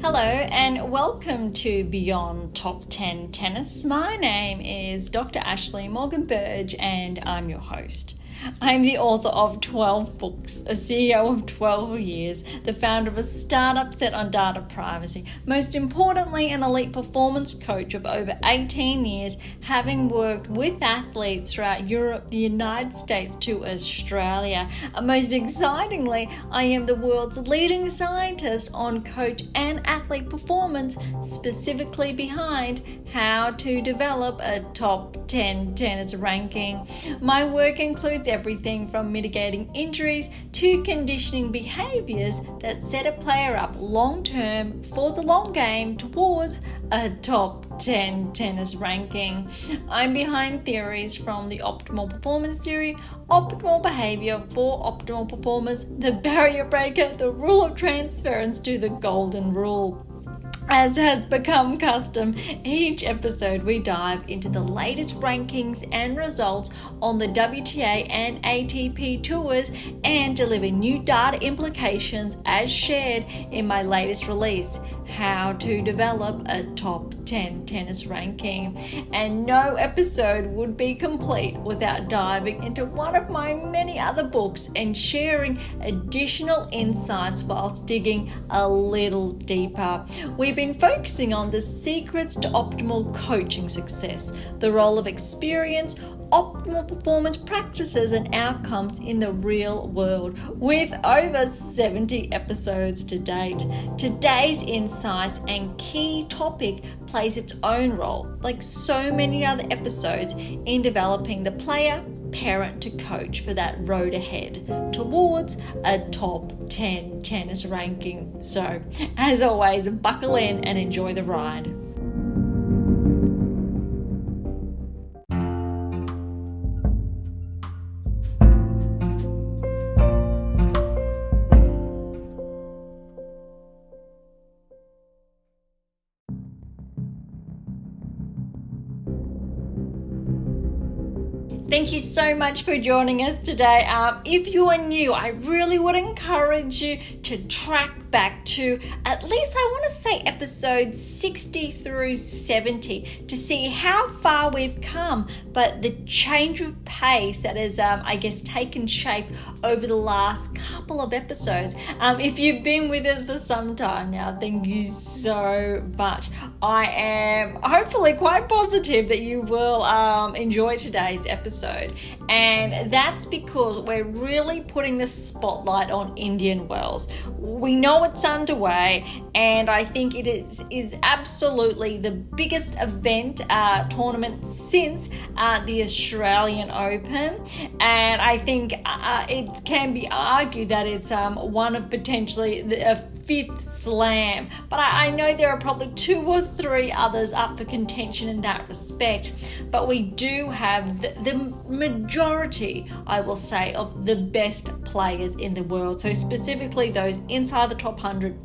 Hello and welcome to Beyond Top 10 Tennis. My name is Dr. Ashley Morgan Berge and I'm your host. I'm the author of 12 books, a CEO of 12 years, the founder of a startup set on data privacy, most importantly an elite performance coach of over 18 years, having worked with athletes throughout Europe, the United States to Australia. Most excitingly, I am the world's leading scientist on coach and athlete performance, specifically behind how to develop a top 10 tennis ranking. My work includes everything from mitigating injuries to conditioning behaviors that set a player up long term for the long game towards a top 10 tennis ranking. I'm behind theories from the optimal performance theory, optimal behavior for optimal performers, the barrier breaker, the rule of transference to the golden rule. As has become custom, each episode we dive into the latest rankings and results on the WTA and ATP tours and deliver new data implications as shared in my latest release, How to Develop a Top 10 Tennis Ranking. And no episode would be complete without diving into one of my many other books and sharing additional insights whilst digging a little deeper. We've been focusing on the secrets to optimal coaching success, the role of experience, optimal performance practices and outcomes in the real world, with over 70 episodes to date. Today's insights and key topic plays its own role, like so many other episodes, in developing the player, parent to coach for that road ahead towards a top 10 tennis ranking. So, as always, buckle in and enjoy the ride. Thank you so much for joining us today. If you are new, I really would encourage you to track back to at least, I want to say, episodes 60 through 70 to see how far we've come, but the change of pace that has, taken shape over the last couple of episodes. If you've been with us for some time now, thank you so much. I am hopefully quite positive that you will enjoy today's episode, and that's because we're really putting the spotlight on Indian Wells. We know it's underway, and I think it is absolutely the biggest event tournament since the Australian Open, and I think it can be argued that it's one of potentially a fifth slam, but I know there are probably 2 or 3 others up for contention in that respect, but we do have the majority, I will say, of the best players in the world, so specifically those inside the top 100,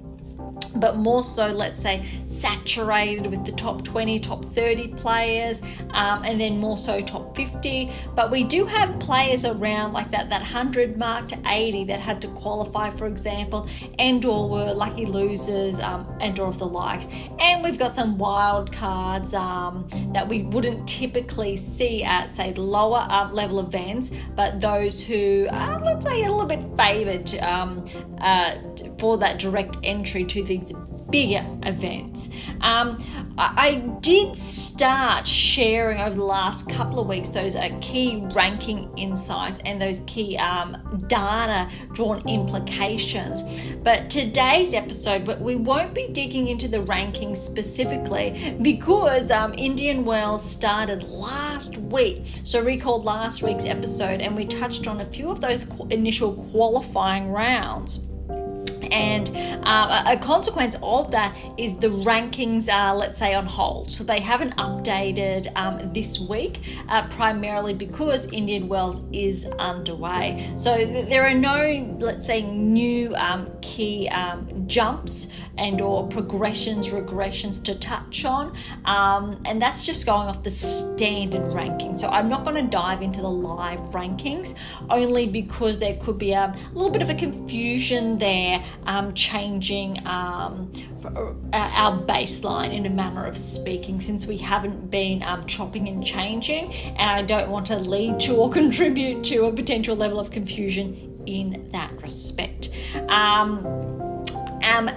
but more so, let's say, saturated with the top 20, top 30 players, and then more so top 50. But we do have players around like that 100 mark to 80 that had to qualify, for example, and/or were lucky losers, and/or of the likes. And we've got some wild cards that we wouldn't typically see at, say, lower level events, but those who are, let's say, a little bit favoured for that direct entry to these bigger events. I did start sharing over the last couple of weeks those key ranking insights and those key data drawn implications. But today's episode, we won't be digging into the rankings specifically because Indian Wells started last week. So recall last week's episode and we touched on a few of those initial qualifying rounds. And a consequence of that is the rankings are, let's say, on hold. So they haven't updated this week, primarily because Indian Wells is underway. So there are no, let's say, new key jumps and or progressions, regressions to touch on. And that's just going off the standard ranking. So I'm not going to dive into the live rankings, only because there could be a little bit of a confusion there changing our baseline in a manner of speaking, since we haven't been chopping and changing, and I don't want to lead to or contribute to a potential level of confusion in that respect.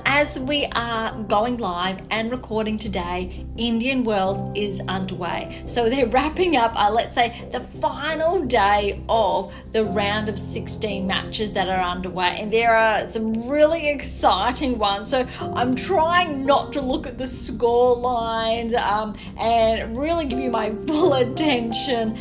As we are going live and recording today, Indian Wells is underway. So they're wrapping up, let's say, the final day of the round of 16 matches that are underway. And there are some really exciting ones. So I'm trying not to look at the score lines and really give you my full attention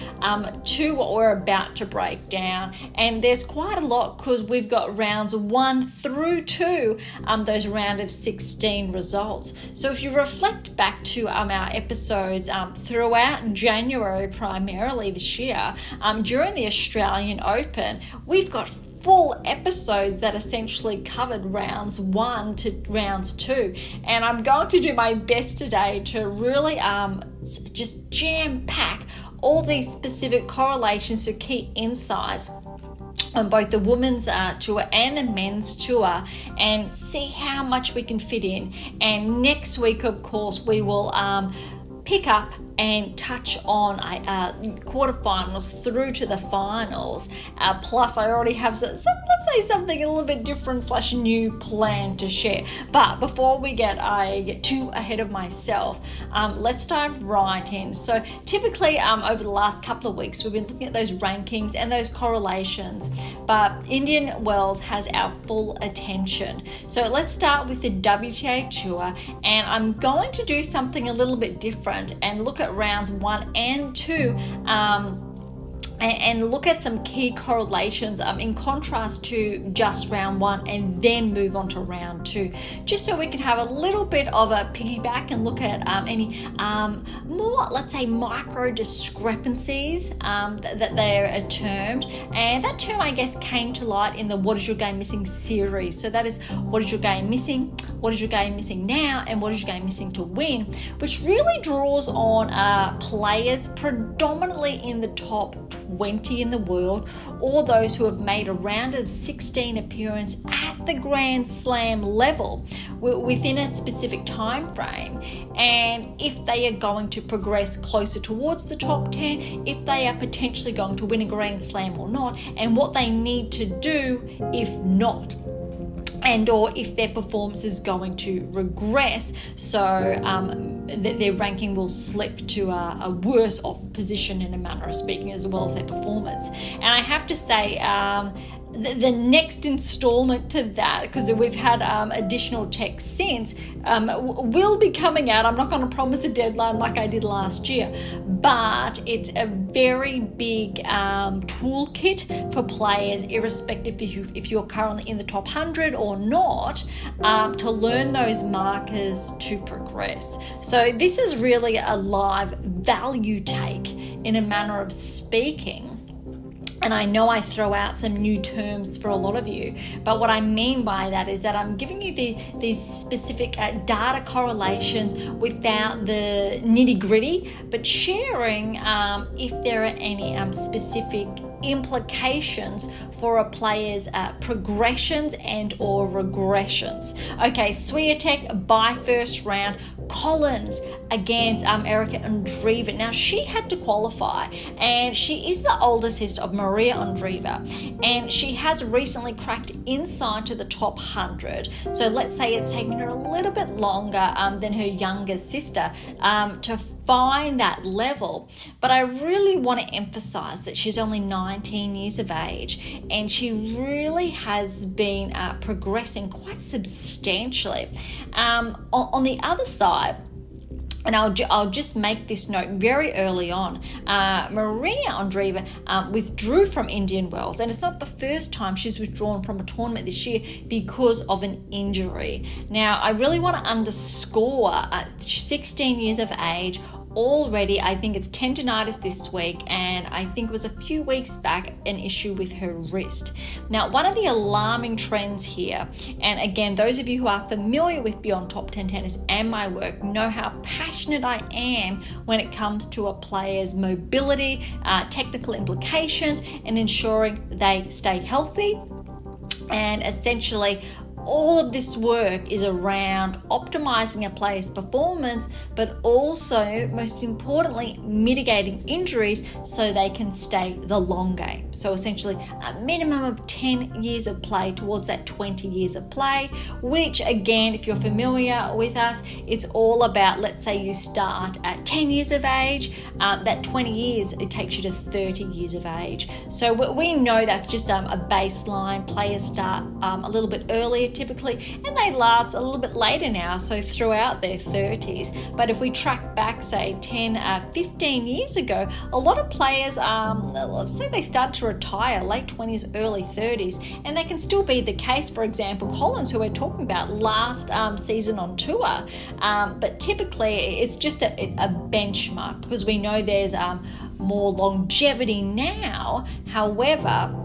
to what we're about to break down. And there's quite a lot, because we've got rounds 1 through 2, those round of 16 results. So if you reflect back to our episodes throughout January, primarily this year, during the Australian Open, we've got full episodes that essentially covered rounds 1 to rounds 2, and I'm going to do my best today to really just jam pack all these specific correlations to key insights on both the women's tour and the men's tour, and see how much we can fit in. And next week, of course, we will pick up and touch on quarterfinals through to the finals. Plus, I already have let's say something a little bit different / new plan to share. But before we get too ahead of myself, let's dive right in. So typically, over the last couple of weeks, we've been looking at those rankings and those correlations, but Indian Wells has our full attention. So let's start with the WTA Tour, and I'm going to do something a little bit different and look at rounds 1 and 2 and look at some key correlations in contrast to just round 1, and then move on to round 2, just so we can have a little bit of a piggyback and look at any more, let's say, micro discrepancies that they're termed. And that term, I guess, came to light in the What Is Your Game Missing series. So that is, what is your game missing, what is your game missing now, and what is your game missing to win, which really draws on players predominantly in the top 20 in the world, or those who have made a round of 16 appearance at the Grand Slam level within a specific time frame, and if they are going to progress closer towards the top 10, if they are potentially going to win a Grand Slam or not, and what they need to do if not, and or if their performance is going to regress, so their ranking will slip to a worse off position, in a manner of speaking, as well as their performance. And I have to say, the next installment to that, because we've had additional text since, will be coming out. I'm not going to promise a deadline like I did last year, but it's a very big toolkit for players, irrespective if you're currently in the top 100 or not, to learn those markers to progress. So this is really a live value take, in a manner of speaking. And I know I throw out some new terms for a lot of you, but what I mean by that is that I'm giving you these specific data correlations without the nitty-gritty, but sharing if there are any specific implications for a player's progressions and or regressions. Okay, Swiatek by first round, Collins against Erica Andreeva. Now, she had to qualify, and she is the older sister of Maria Andreeva, and she has recently cracked inside to the top 100. So let's say it's taken her a little bit longer than her younger sister to find that level. But I really want to emphasize that she's only 19 years of age, and she really has been progressing quite substantially. On the other side, and I'll just make this note very early on, Maria Andreeva withdrew from Indian Wells, and it's not the first time she's withdrawn from a tournament this year because of an injury. Now, I really want to underscore 16 years of age already. I think it's tendonitis this week, and I think it was a few weeks back an issue with her wrist. Now, one of the alarming trends here, and again, those of you who are familiar with Beyond Top 10 Tennis and my work know how passionate I am when it comes to a player's mobility, technical implications, and ensuring they stay healthy, and essentially all of this work is around optimizing a player's performance, but also, most importantly, mitigating injuries so they can stay the long game. So essentially, a minimum of 10 years of play towards that 20 years of play, which again, if you're familiar with us, it's all about, let's say you start at 10 years of age, that 20 years, it takes you to 30 years of age. So we know that's just a baseline. Players start a little bit earlier typically, and they last a little bit later now, so throughout their 30s. But if we track back, say 10, 15 years ago, a lot of players, let's say they start to retire late 20s, early 30s, and they can still be the case. For example, Collins, who we're talking about, last season on tour, but typically it's just a benchmark, because we know there's more longevity now. However,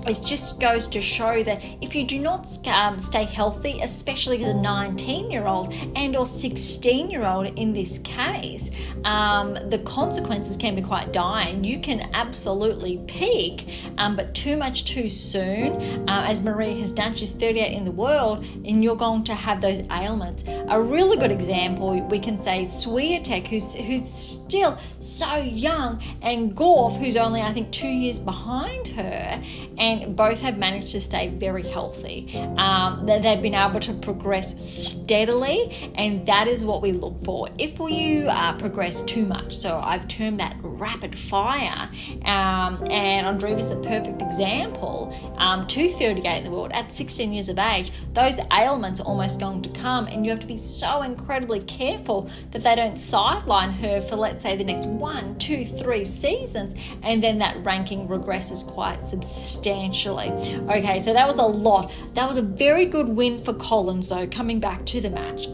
it just goes to show that if you do not stay healthy, especially as a 19-year-old and or 16-year-old in this case, the consequences can be quite dire. You can absolutely peak, but too much too soon, as Maria has done. She's 38 in the world, and you're going to have those ailments. A really good example, we can say Swiatek, who's still so young, and Gorf, who's only, I think, 2 years behind her, and both have managed to stay very healthy. They've been able to progress steadily, and that is what we look for. If you progress too much, so I've termed that rapid fire, and Andreeva's the perfect example, 238 in the world at 16 years of age, those ailments are almost going to come, and you have to be so incredibly careful that they don't sideline her for, let's say, the next 1, 2, 3 seasons, and then that ranking regresses quite substantially. Okay, so that was a lot. That was a very good win for Collins, though, coming back to the match.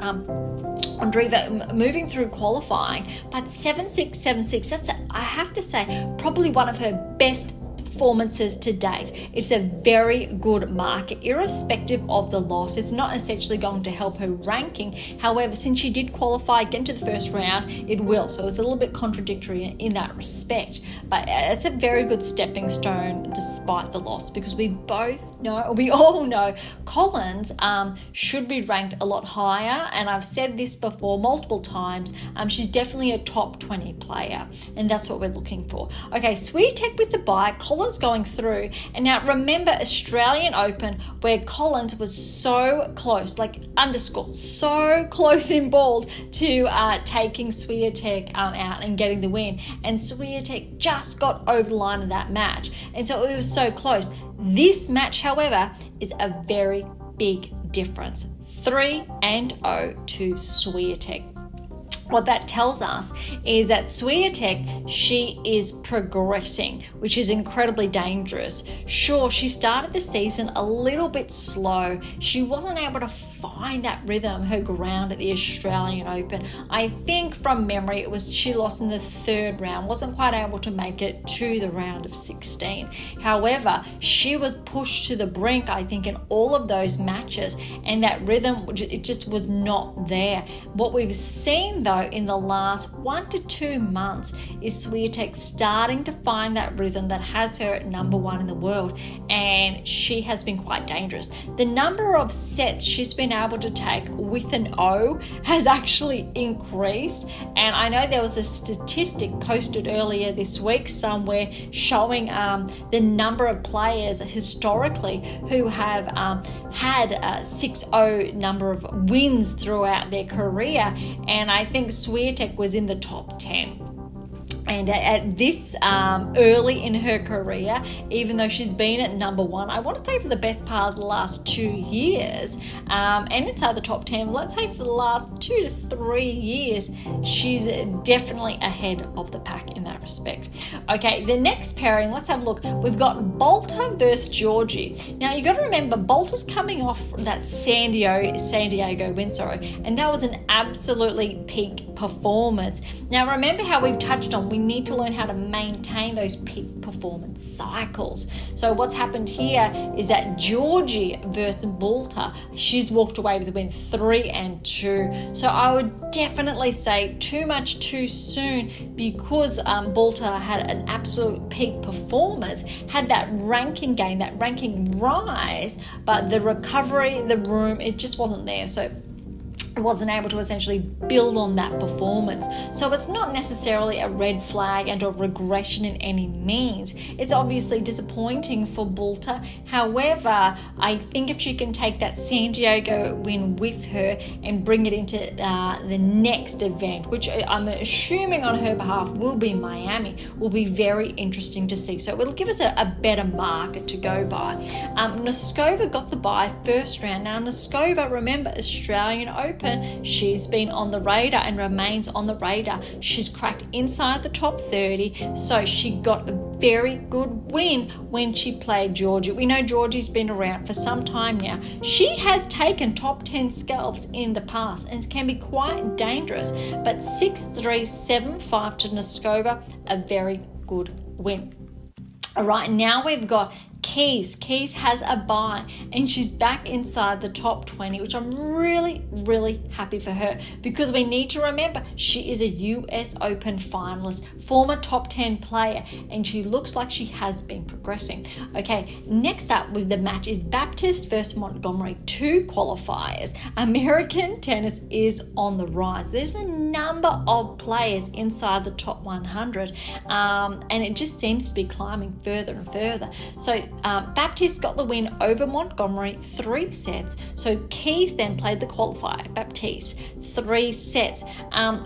Andreeva moving through qualifying, but 7-6, 7-6, that's, I have to say, probably one of her best performances to date. It's a very good mark, irrespective of the loss. It's not essentially going to help her ranking. However, since she did qualify, get into the first round, it will. So it's a little bit contradictory in that respect. But it's a very good stepping stone despite the loss, because we all know Collins should be ranked a lot higher. And I've said this before multiple times. She's definitely a top 20 player, and that's what we're looking for. Okay, Swiatek with the bye, Collins going through. And now remember Australian Open, where Collins was so close, so close in bold to taking Swiatek out and getting the win. And Swiatek just got over the line of that match. And so it was so close. This match, however, is a very big difference. 3-0 to Swiatek. What that tells us is that Swiatek, she is progressing, which is incredibly dangerous. Sure, she started the season a little bit slow. She wasn't able to find that rhythm, her ground at the Australian Open. I think from memory, she lost in the third round, wasn't quite able to make it to the round of 16. However, she was pushed to the brink, I think, in all of those matches, and that rhythm, it just was not there. What we've seen, though, in the last 1 to 2 months is Swiatek starting to find that rhythm that has her at number 1 in the world, and she has been quite dangerous. The number of sets she's been able to take with an O has actually increased, and I know there was a statistic posted earlier this week somewhere showing the number of players historically who have had a 6-0 number of wins throughout their career, and I think Swiatek was in the top 10. And at this early in her career, even though she's been at number 1, I want to say for the best part of the last 2 years, and inside the top 10, let's say for the last 2 to 3 years, she's definitely ahead of the pack in that respect. Okay, the next pairing, let's have a look. We've got Bolter versus Georgie. Now, you got to remember, Bolter's coming off that San Diego win, and that was an absolutely peak performance. Now, remember how we've touched on, we we need to learn how to maintain those peak performance cycles. So what's happened here is that Georgie versus Balta, she's walked away with a win 3-2. So I would definitely say too much too soon, because Balta had an absolute peak performance, had that ranking gain, that ranking rise, but the recovery, the room, it just wasn't there. So wasn't able to essentially build on that performance. So it's not necessarily a red flag and a regression in any means. It's obviously disappointing for Balta. However, I think if she can take that San Diego win with her and bring it into the next event, which I'm assuming on her behalf will be Miami, will be very interesting to see. So it'll give us a better market to go by. Noskova got the bye first round. Now Noskova, remember, Australian Open, she's been on the radar and remains on the radar. She's cracked inside the top 30, so she got a very good win when she played Georgie. We know Georgie's been around for some time now. She has taken top 10 scalps in the past and can be quite dangerous, but 6-3, 7-5 to Noskova, a very good win. All right, now we've got Keys. Keys has a bye and she's back inside the top 20, which I'm really, really happy for her, because we need to remember she is a US Open finalist, former top 10 player, and she looks like she has been progressing. Okay, next up with the match is Baptiste versus Montgomery, 2 qualifiers. American tennis is on the rise. There's a number of players inside the top 100, and it just seems to be climbing further and further. So Baptiste got the win over Montgomery, 3 sets. So Keys then played the qualifier, Baptiste, 3 sets.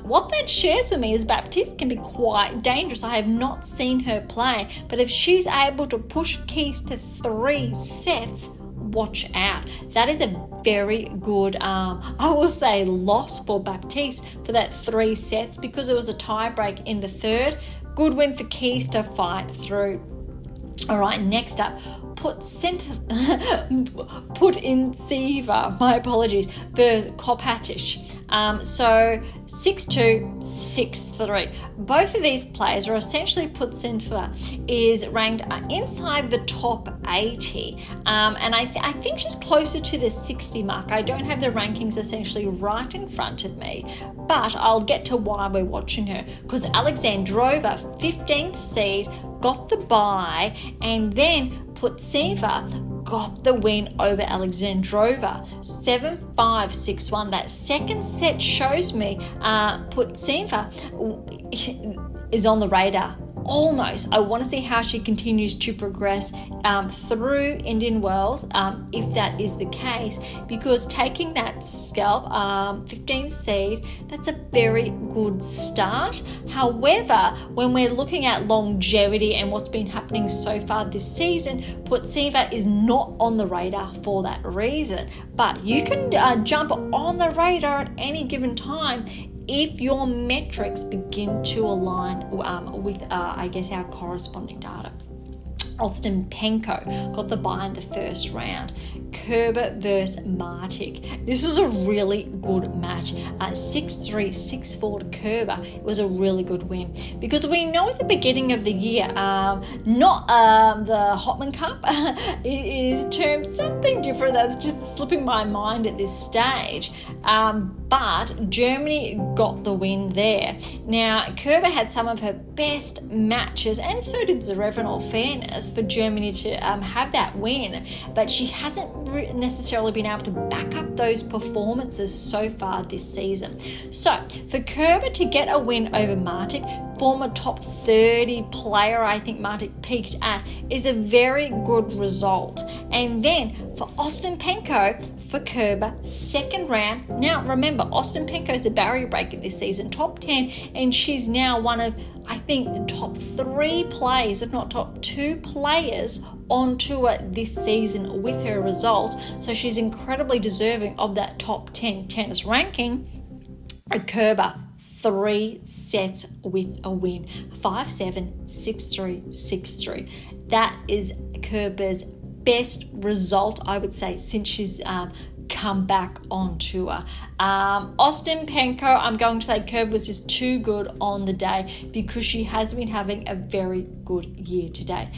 What that shares for me is Baptiste can be quite dangerous. I have not seen her play, but if she's able to push Keys to 3 sets, watch out. That is a very good, I will say, loss for Baptiste for that 3 sets, because it was a tie break in the third. Good win for Keys to fight through. All right, next up, put in Siva, my apologies, for Kopatish. So 6-2, 6-3. Both of these players are essentially Putsinfa is ranked inside the top 80. And I think she's closer to the 60 mark. I don't have the rankings essentially right in front of me, but I'll get to why we're watching her. Because Alexandrova, 15th seed, got the bye, and then Putsinfa got the win over Alexandrova, 7-5, 6-1. That second set shows me Putsinfa is on the radar. Almost. I want to see how she continues to progress through Indian Wells, if that is the case, because taking that scalp, 15th seed, that's a very good start. However, when we're looking at longevity and what's been happening so far this season, Putsinfa is not on the radar for that reason. But you can jump on the radar at any given time if your metrics begin to align with, I guess, our corresponding data. Ostapenko got the bye in the first round. Kerber versus Martic. This was a really good match. 6-3, 6-4 to Kerber. It was a really good win, because we know at the beginning of the year, not the Hopman Cup, it is termed something different that's just slipping my mind at this stage. But Germany got the win there. Now, Kerber had some of her best matches, and so did Zverev, in all fairness, for Germany to have that win, but she hasn't necessarily been able to back up those performances so far this season. So for Kerber to get a win over Martic, former top 30 player I think Martic peaked at, is a very good result. And then for Ostapenko, for Kerber, second round. Now remember, Ostapenko is a barrier breaker this season, top 10, and she's now one of, I think, the top 3 players, if not top 2 players on tour this season with her results. So she's incredibly deserving of that top 10 tennis ranking. Kerber, 3 sets with a win, 5-7, 6-3, 6-3. That is Kerber's best result, I would say, since she's come back on tour. Ostapenko, I'm going to say Kerb was just too good on the day because she has been having a very good year today.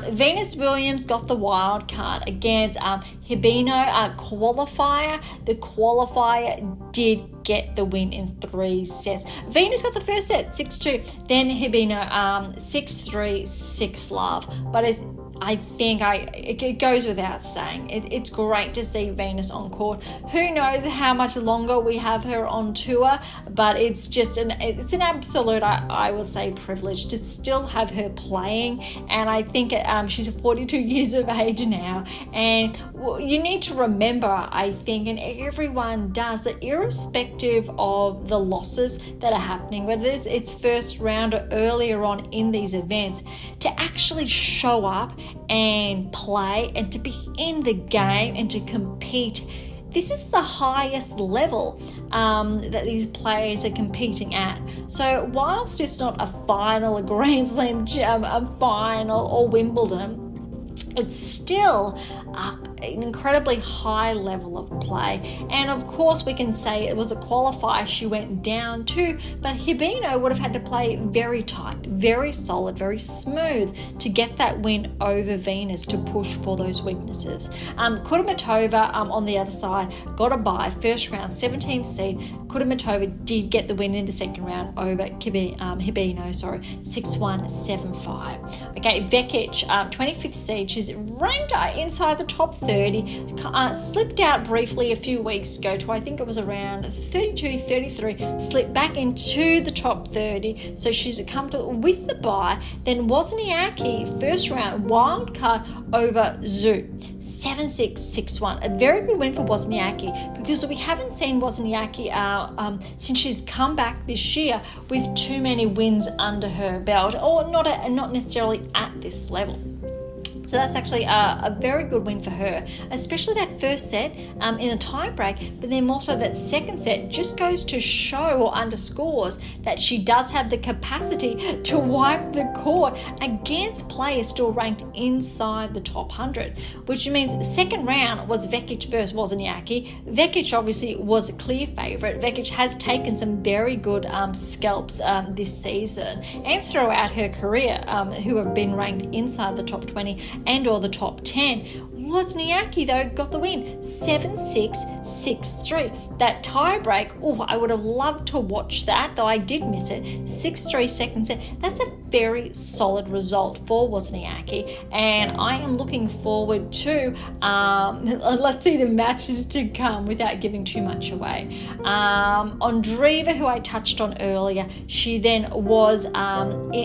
Venus Williams got the wild card against Hibino qualifier. The qualifier did get the win in 3 sets. Venus got the first set 6-2, then Hibino 6-3, 6-love. But I think it goes without saying. It's great to see Venus on court. Who knows how much longer we have her on tour, but it's just an absolute, I will say, privilege to still have her playing. And I think she's 42 years of age now. And you need to remember, I think, and everyone does, that irrespective of the losses that are happening, whether it's first round or earlier on in these events, to actually show up and play and to be in the game and to compete. This is the highest level that these players are competing at. So whilst it's not a final, a Grand Slam, a final or Wimbledon, it's still an incredibly high level of play. And of course we can say it was a qualifier she went down to, but Hibino would have had to play very tight, very solid, very smooth to get that win over Venus to push for those weaknesses. Kudermetova on the other side got a bye, first round, 17th seed. Kudermetova did get the win in the second round over Hibino, 6-1, 7-5. Okay, Vekic, 25th seed. She's ranked inside the top 30, slipped out briefly a few weeks ago to, I think it was around 32, 33, slipped back into the top 30. So she's comfortable with the bye. Then Wozniacki, first round, wild card over Zhu, 7-6, 6-1. A very good win for Wozniacki, because we haven't seen Wozniacki since she's come back this year with too many wins under her belt, or not necessarily at this level. So that's actually a very good win for her, especially that first set in a tie break, but then also that second set just goes to show or underscores that she does have the capacity to wipe the court against players still ranked inside the top 100, which means second round was Vekic versus Wozniacki. Vekic obviously was a clear favourite. Vekic has taken some very good scalps this season and throughout her career who have been ranked inside the top 20 and or the top 10. Wozniacki, though, got the win, 7-6, 6-3. That tie break, I would have loved to watch that, though I did miss it. 6-3 second set. That's a very solid result for Wozniacki, and I am looking forward to, let's see the matches to come without giving too much away. Ondreva, who I touched on earlier, she then was,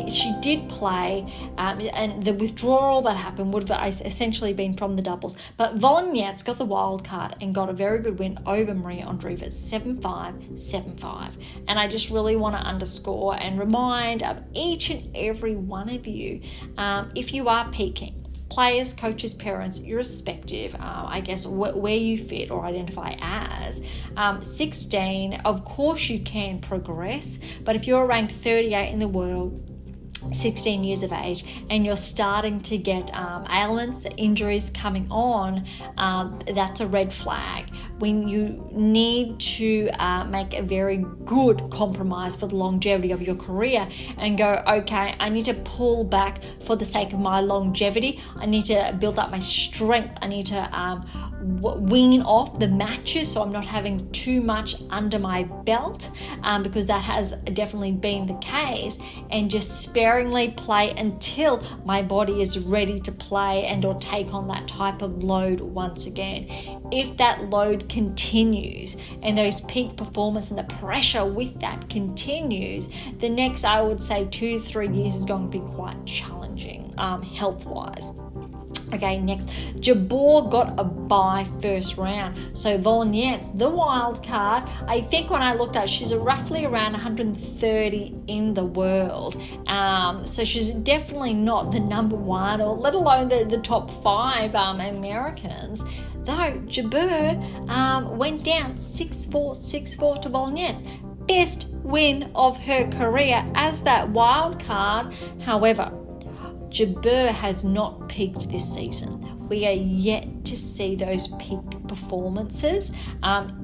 she did play, and the withdrawal that happened would have essentially been from the doubles. But Volonyets got the wild card and got a very good win over Maria Ondreva, 7-5, 7-5. And I just really want to underscore and remind of each and every one of you, if you are peaking, players, coaches, parents, irrespective, I guess, where you fit or identify as, 16, of course you can progress, but if you're ranked 38 in the world, 16 years of age, and you're starting to get ailments, injuries coming on, that's a red flag. When you need to make a very good compromise for the longevity of your career and go, okay, I need to pull back for the sake of my longevity. I need to build up my strength. I need to wean off the matches so I'm not having too much under my belt, because that has definitely been the case, and just sparingly play until my body is ready to play and or take on that type of load once again. If that load continues and those peak performance and the pressure with that continues, the next, I would say, 2-3 years is going to be quite challenging health-wise. Okay, next, Jabeur got a bye first round. So Volonyets, the wild card, I think when I looked at it, she's roughly around 130 in the world. So she's definitely not the number one, or let alone the top 5 Americans. Though Jabeur went down 6-4, 6-4 to Volonyets. Best win of her career as that wild card. However, Jabeur has not peaked this season. we are yet to see those peak performances.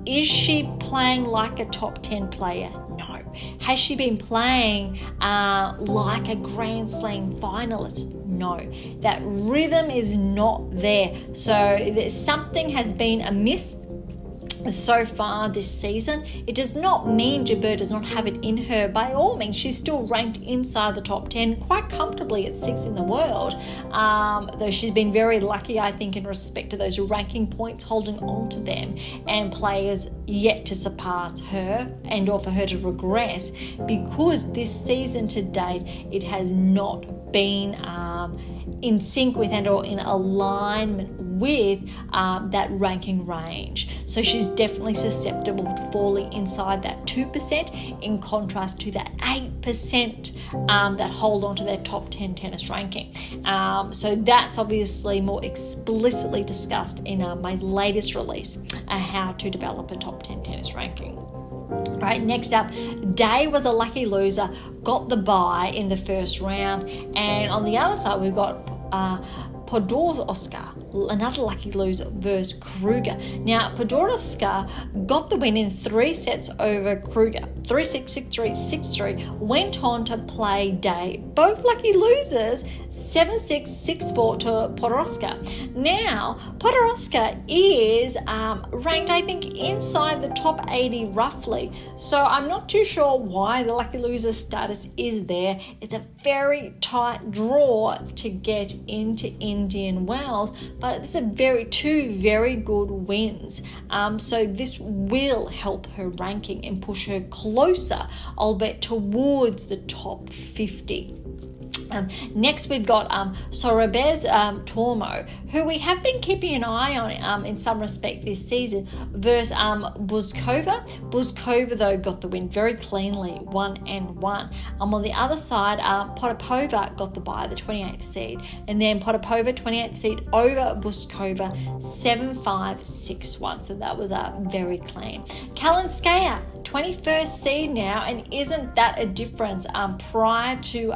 Is she playing like a top 10 player? No. Has she been playing like a Grand Slam finalist? No. That rhythm is not there. So something has been amiss so far this season. It does not mean Jabeur does not have it in her. By all means, she's still ranked inside the top 10 quite comfortably at 6th in the world, though she's been very lucky, I think, in respect to those ranking points, holding on to them, and players yet to surpass her and or for her to regress, because this season to date it has not been in sync with and or in alignment with that ranking range. So she's definitely susceptible to falling inside that 2%, in contrast to that 8% that hold on to their top 10 tennis ranking. So that's obviously more explicitly discussed in my latest release, How to Develop a Top 10 Tennis Ranking. All right, next up, Day was a lucky loser, got the bye in the first round, and on the other side we've got Podoroska, another lucky loser, versus Kruger. Now, Podoroska got the win in 3 sets over Kruger, 3-6, 6-3, 6-3, went on to play Day. Both lucky losers, 7-6, 6-4 to Podoroska. Now, Podoroska is ranked, I think, inside the top 80 roughly, so I'm not too sure why the lucky loser status is there. It's a very tight draw to get into Indian Wells, but it's two very good wins. So this will help her ranking and push her closer, albeit towards the top 50. Next we've got Sorabes Tormo, who we have been keeping an eye on in some respect this season, versus Buzkova. Buzkova, though, got the win very cleanly, 1-1. On the other side, Potapova got the bye, the 28th seed, and then Potapova, 28th seed, over Buzkova, 7-5, 6-1. So that was very clean. Kalinskaya, 21st seed now, and isn't that a difference prior to,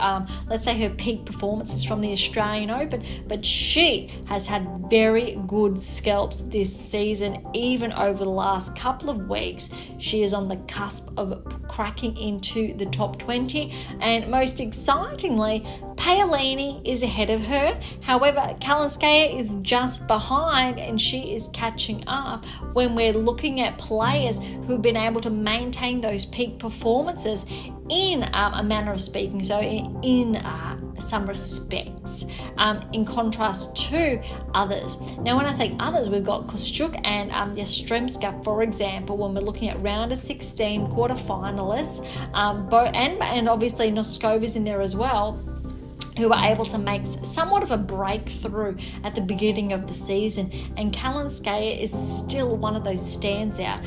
let's say, her peak performances from the Australian Open? But she has had very good scalps this season, even over the last couple of weeks. She is on the cusp of cracking into the top 20, and most excitingly, Paolini is ahead of her. However, Kalinskaya is just behind, and she is catching up when we're looking at players who've been able to maintain those peak performances in a manner of speaking, so in some respects, in contrast to others. Now, when I say others, we've got Kostyuk and Yastremska, for example, when we're looking at round of 16 quarterfinalists, and obviously Noskova's in there as well, who were able to make somewhat of a breakthrough at the beginning of the season, and Kalinskaya is still one of those stands out.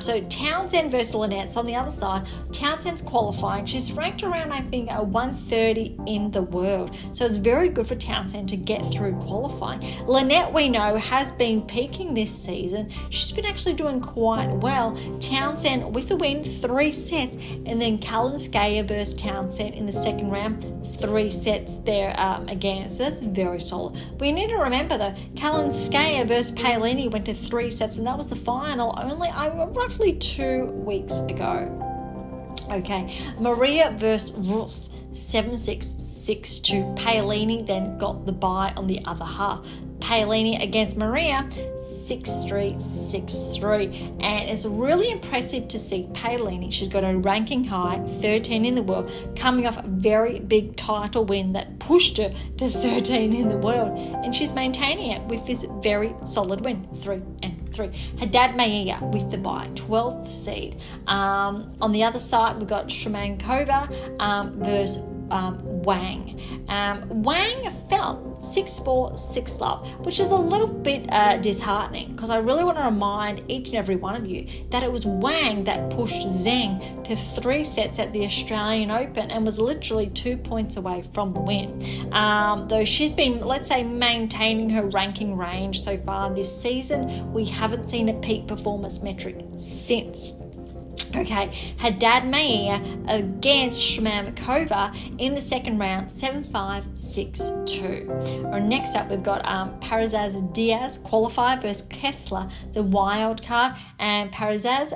So Townsend versus Lynette. So on the other side, Townsend's qualifying. She's ranked around, I think, 130 in the world. So it's very good for Townsend to get through qualifying. Lynette, we know, has been peaking this season. She's been actually doing quite well. Townsend with the win, 3 sets, and then Kalinskaya versus Townsend in the second round, 3 sets there again, so that's very solid. We need to remember though, Kalinskaya versus Paolini went to 3 sets, and that was the final only roughly 2 weeks ago. Okay, Maria versus Rus, 7-6, 6-2. Paolini then got the bye on the other half. Paolini against Maria, 6-3, 6-3. And it's really impressive to see Paolini. She's got a ranking high, 13 in the world, coming off a very big title win that pushed her to 13 in the world. And she's maintaining it with this very solid win, 3-3. Haddad Maia with the bye, 12th seed. On the other side, we've got Shamankova versus Wang. Wang fell 6-4, 6-love, which is a little bit disheartening, because I really want to remind each and every one of you that it was Wang that pushed Zheng to 3 sets at the Australian Open and was literally 2 points away from the win. Though she's been, let's say, maintaining her ranking range so far this season, we haven't seen a peak performance metric since. Okay, Haddad Maia against Shmamakova in the second round, 7-5, 6-2. Or next up, we've got Paribas Diaz qualifier versus Kessler, the wild card, and Paribas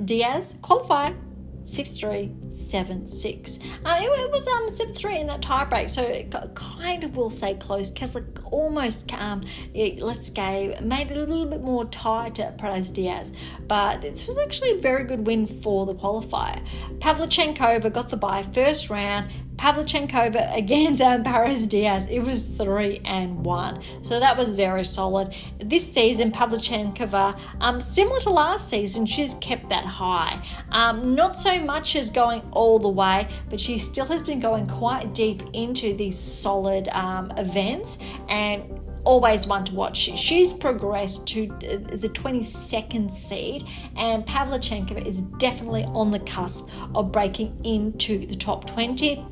Diaz qualifier, 6-3, 7-6. It was 7-3 in that tiebreak, so it kind of will say close. Kessler almost made it a little bit more tight to Paribas Diaz, but this was actually a very good win for the qualifier. Pavlyuchenkova got the bye first round. Pavlyuchenkova against Paribas Diaz, it was 3-1. So that was very solid. This season, Pavlyuchenkova, similar to last season, she's kept that high. Not so much as going all the way, but she still has been going quite deep into these solid events, and always one to watch. She's progressed to the 22nd seed, and Pavlyuchenkova is definitely on the cusp of breaking into the top 20.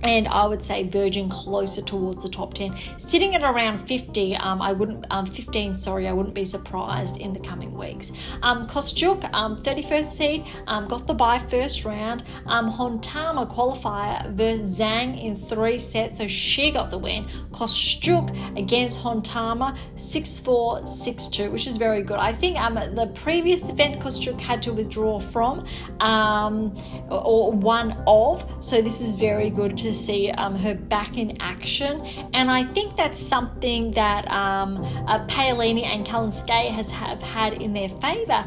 And I would say verging closer towards the top 10, sitting at around 15. I wouldn't be surprised in the coming weeks. Kostyuk, 31st seed, got the bye first round. Hontama qualifier versus Zhang in 3 sets, so she got the win. Kostyuk against Hontama, 6-4, 6-2, which is very good. I think the previous event Kostyuk had to withdraw from, or one of, so this is very good to see her back in action, and I think that's something that Paolini and Kalinskaya have had in their favour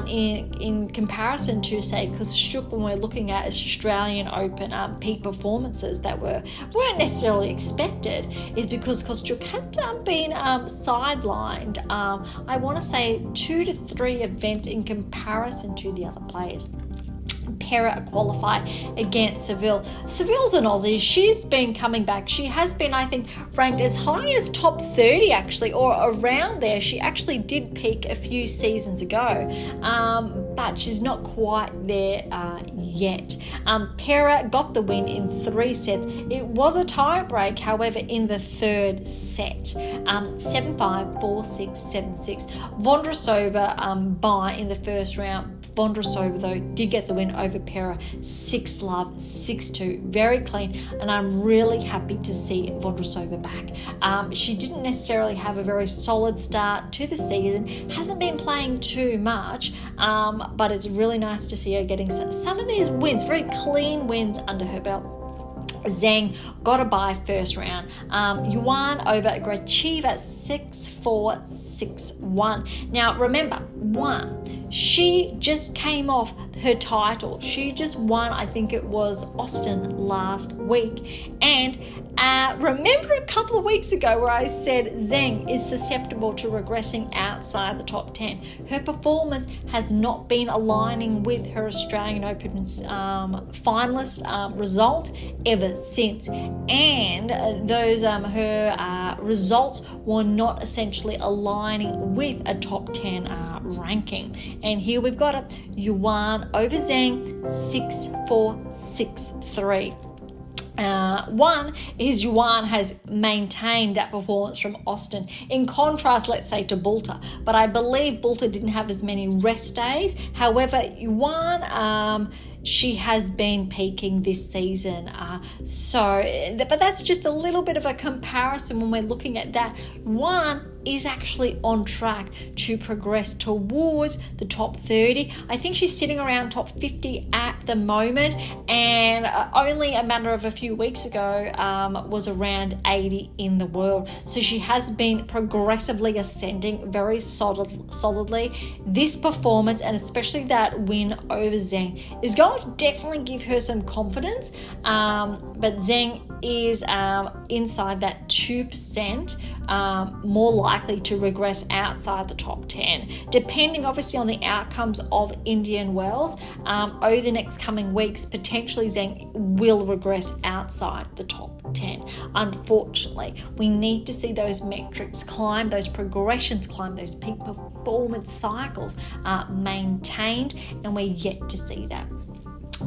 in comparison to, say, Kostyuk, when we're looking at Australian Open peak performances that weren't necessarily expected, is because Kostyuk has been sidelined, I want to say 2 to 3 events in comparison to the other players. Pera qualify against Seville. Seville's an Aussie. She's been coming back. She has been, I think, ranked as high as top 30 actually, or around there. She actually did peak a few seasons ago, but she's not quite there yet. Pera got the win in 3 sets. It was a tie break, however, in the 3rd set. 7-5, 4-6, 7-6. Vondrousova bye in the first round. Vondrousova, though, did get the win over Pera, 6-love, 6-2, very clean, and I'm really happy to see Vondrousova back. She didn't necessarily have a very solid start to the season, hasn't been playing too much, but it's really nice to see her getting some of these wins, very clean wins under her belt. Zhang got a bye first round. Yuan over Gracheva, 6-4, 6-1. Now remember, she just came off her title. She just won, I think it was Austin last week. And remember a couple of weeks ago where I said Zhang is susceptible to regressing outside the top 10. Her performance has not been aligning with her Australian Open finalist result ever since. And those her results were not essentially aligning with a top 10 ranking. And here we've got it. Yuan over Zhang, 6-4, 6-3. One is Yuan has maintained that performance from Austin, in contrast, let's say, to Bulter. But I believe Bulter didn't have as many rest days. However, Yuan, she has been peaking this season. But that's just a little bit of a comparison when we're looking at that. Yuan is actually on track to progress towards the top 30. I think she's sitting around top 50 at the moment, and only a matter of a few weeks ago was around 80 in the world. So she has been progressively ascending very solidly. This performance, and especially that win over Zhang, is going to definitely give her some confidence, but Zhang is inside that 2%, more likely to regress outside the top 10, depending obviously on the outcomes of Indian Wells. Over the next coming weeks, potentially Zhang will regress outside the top 10. Unfortunately, we need to see those metrics climb, those progressions climb, those peak performance cycles maintained, and we're yet to see that.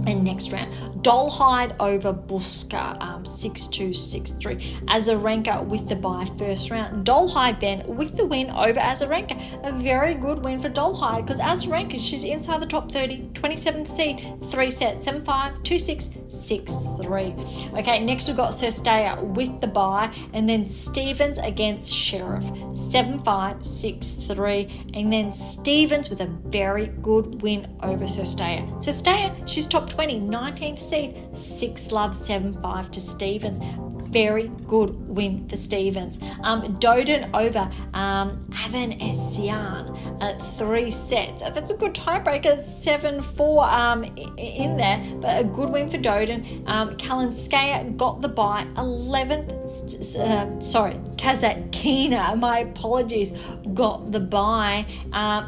And next round, Dolhide over Buska, 6-2, 6-3. Azarenka with the bye first round. Dolhide then with the win over Azarenka. A very good win for Dolhide because Azarenka, she's inside the top 30, 27th seed, 3 sets, 7-5, 2-6, 6-3. Okay, next we've got Cirstea with the bye, and then Stevens against Sheriff, 7-5, 6-3. And then Stevens with a very good win over Cirstea. Cirstea, she's top 20, 19th seed, 6-love, 7-5 to Stevens. Very good win for Stevens. Doden over Avanesian at 3 sets. That's a good tiebreaker, 7-4 in there, but a good win for Doden. Kalinskaya got the bye, 11th, Kazatkina, my apologies, got the bye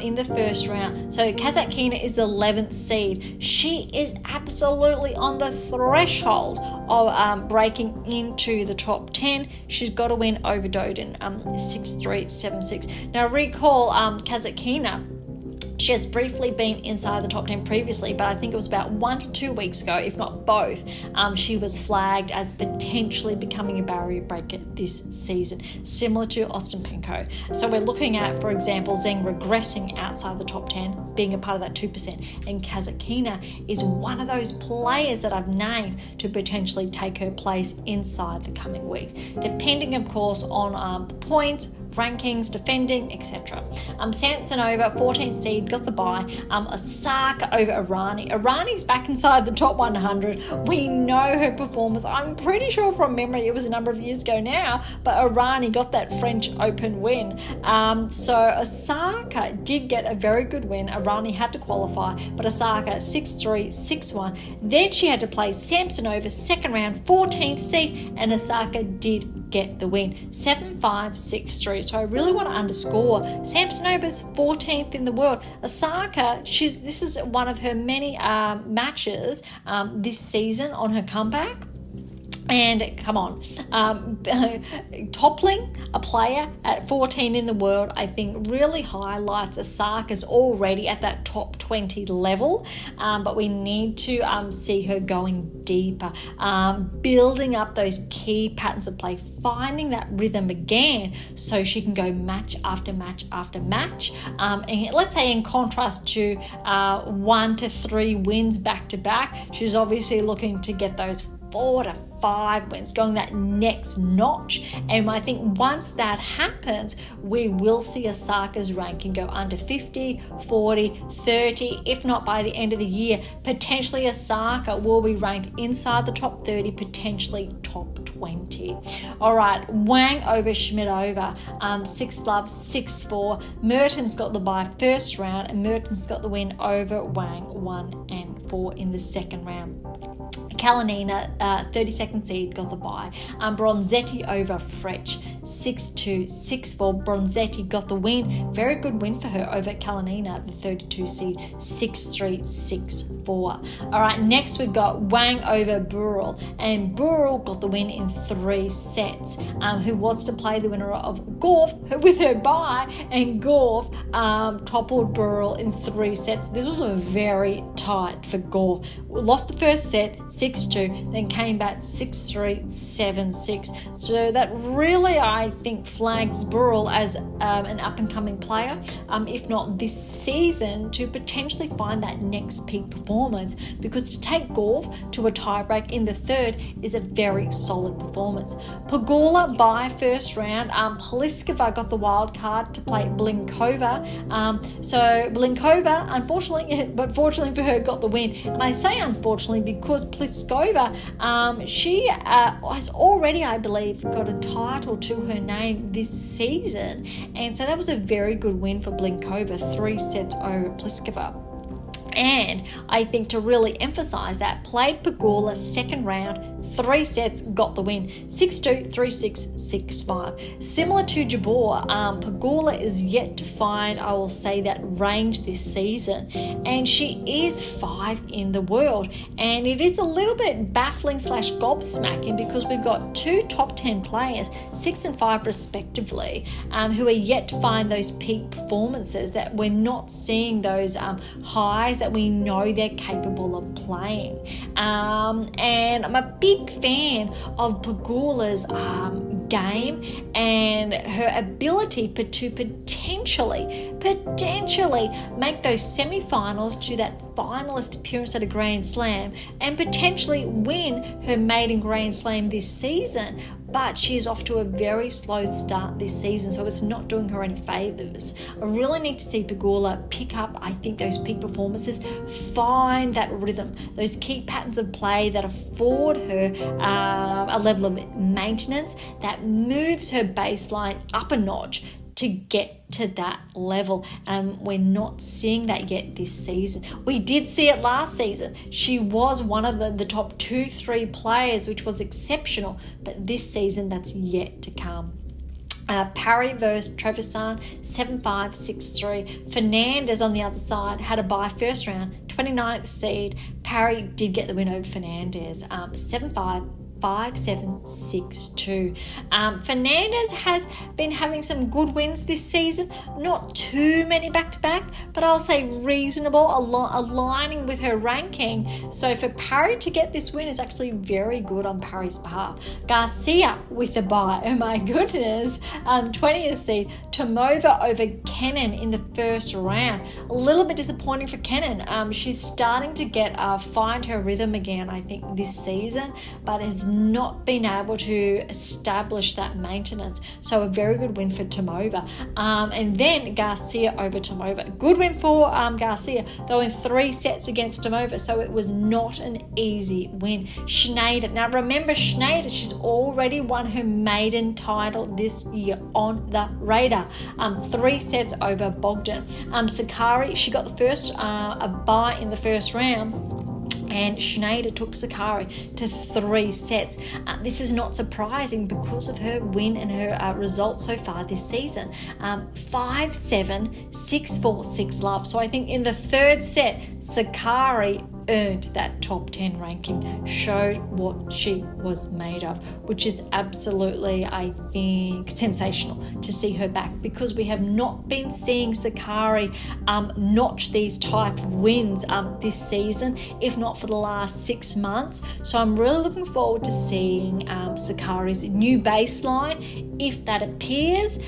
in the first round. So Kazatkina is the 11th seed. She is absolutely on the threshold of breaking into the top 10. She's got to win over Doden, 6-3, 7-6. Now recall Kazatkina, she has briefly been inside the top 10 previously, but I think it was about 1 to 2 weeks ago, if not both, she was flagged as potentially becoming a barrier breaker this season, similar to Ostapenko. So we're looking at, for example, Zheng regressing outside the top 10, being a part of that 2%, and Kazatkina is one of those players that I've named to potentially take her place inside the coming weeks, depending, of course, on the points, rankings, defending, etc. Samsonova, 14th seed, got the bye. Osaka over Irani. Irani's back inside the top 100. We know her performance. I'm pretty sure from memory it was a number of years ago now, but Irani got that French Open win. So Osaka did get a very good win. Irani had to qualify, but Osaka 6-3, 6-1. Then she had to play Samsonova second round, 14th seed, and Osaka did get the win, 7-5, 6-3. So I really want to underscore Samsonova's 14th in the world. Osaka, this is one of her many matches this season on her comeback. And come on, toppling a player at 14 in the world, I think really highlights Osaka's already at that top 20 level, but we need to see her going deeper, building up those key patterns of play, finding that rhythm again so she can go match after match after match. And let's say in contrast to 1 to 3 wins back to back, she's obviously looking to get those 4 to 5 wins, going that next notch. And I think once that happens, we will see Osaka's ranking go under 50, 40, 30, if not by the end of the year. Potentially Osaka will be ranked inside the top 30, potentially top 20. All right, Wang over Schmidova, 6-love, 6-4. Mertens got the bye first round, and Mertens got the win over Wang, 1-4 in the second round. Kalinina, 32nd seed, got the bye. Bronzetti over Frech, 6-2, 6-4. Bronzetti got the win. Very good win for her over Kalinina, the 32 seed, 6-3, 6-4. All right, next we've got Wang over Burrell, and Burrell got the win in 3 sets. Who wants to play the winner of Gorf with her bye, and Gorf toppled Burrell in 3 sets. This was a very tight for Gorf. Lost the first set, 6-2, then came back 6-3, 7-6. So that really, I think, flags Burrell as an up-and-coming player, if not this season, to potentially find that next peak performance, because to take Gorf to a tiebreak in the third is a very solid performance. Pegula by first round. Pliskova got the wild card to play Blinkova. So Blinkova, unfortunately, but fortunately for her, got the win. And I say unfortunately because Pliskova, she has already, I believe, got a title to her name this season. And so that was a very good win for Blinkova, 3 sets over Pliskova. And I think to really emphasize that, played Pegula second round, 3 sets, got the win. 6-2, 3-6, 6-5. Similar to Jabeur, Pegula is yet to find, I will say, that range this season. And she is 5 in the world. And it is a little bit baffling / gobsmacking because we've got 2 top 10 players, 6 and 5 respectively, who are yet to find those peak performances, that we're not seeing those highs that we know they're capable of playing. And I'm a big fan of Pegula's game and her ability to potentially make those semi-finals to that finalist appearance at a Grand Slam and potentially win her maiden Grand Slam this season. But she's off to a very slow start this season, so it's not doing her any favours. I really need to see Pegula pick up, I think, those peak performances, find that rhythm, those key patterns of play that afford her a level of maintenance that moves her baseline up a notch to get to that level. And we're not seeing that yet this season. We did see it last season. She was one of the top 2-3 players, which was exceptional, but this season that's yet to come. Parry versus Trevisan, 7-5, 6-3. Fernandez on the other side had a bye first round, 29th seed. Parry did get the win over Fernandez, 7-5. 5-7, 6-2. Fernandez has been having some good wins this season, not too many back-to-back, but I'll say reasonable, aligning with her ranking. So for Parry to get this win is actually very good on Parry's behalf. Garcia with the bye, oh my goodness, 20th seed. Tomova over Kenin in the first round. A little bit disappointing for Kenin. She's starting to find her rhythm again, I think, this season, but has not been able to establish that maintenance. So a very good win for Tomova. And then Garcia over Tomova. Good win for Garcia, though in 3 sets against Tomova. So it was not an easy win. Schneider. Now remember Schneider, she's already won her maiden title this year on the radar. 3 sets over Bogdan. Sakari, she got the first a bye in the first round, and Schneider took Sakari to 3 sets. This is not surprising because of her win and her results so far this season. 5-7, 6-4, 6-love. So I think in the 3rd set, Sakari earned that top 10 ranking, showed what she was made of, which is absolutely, I think, sensational to see her back, because we have not been seeing Sakari notch these type of wins this season, if not for the last 6 months. So I'm really looking forward to seeing Sakari's new baseline, if that appears,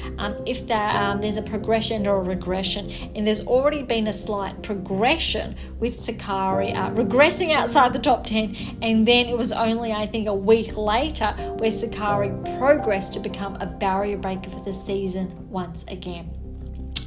if there's a progression or a regression. And there's already been a slight progression with Sakari regressing outside the top 10, and then it was only, I think, a week later where Sakari progressed to become a barrier breaker for the season once again.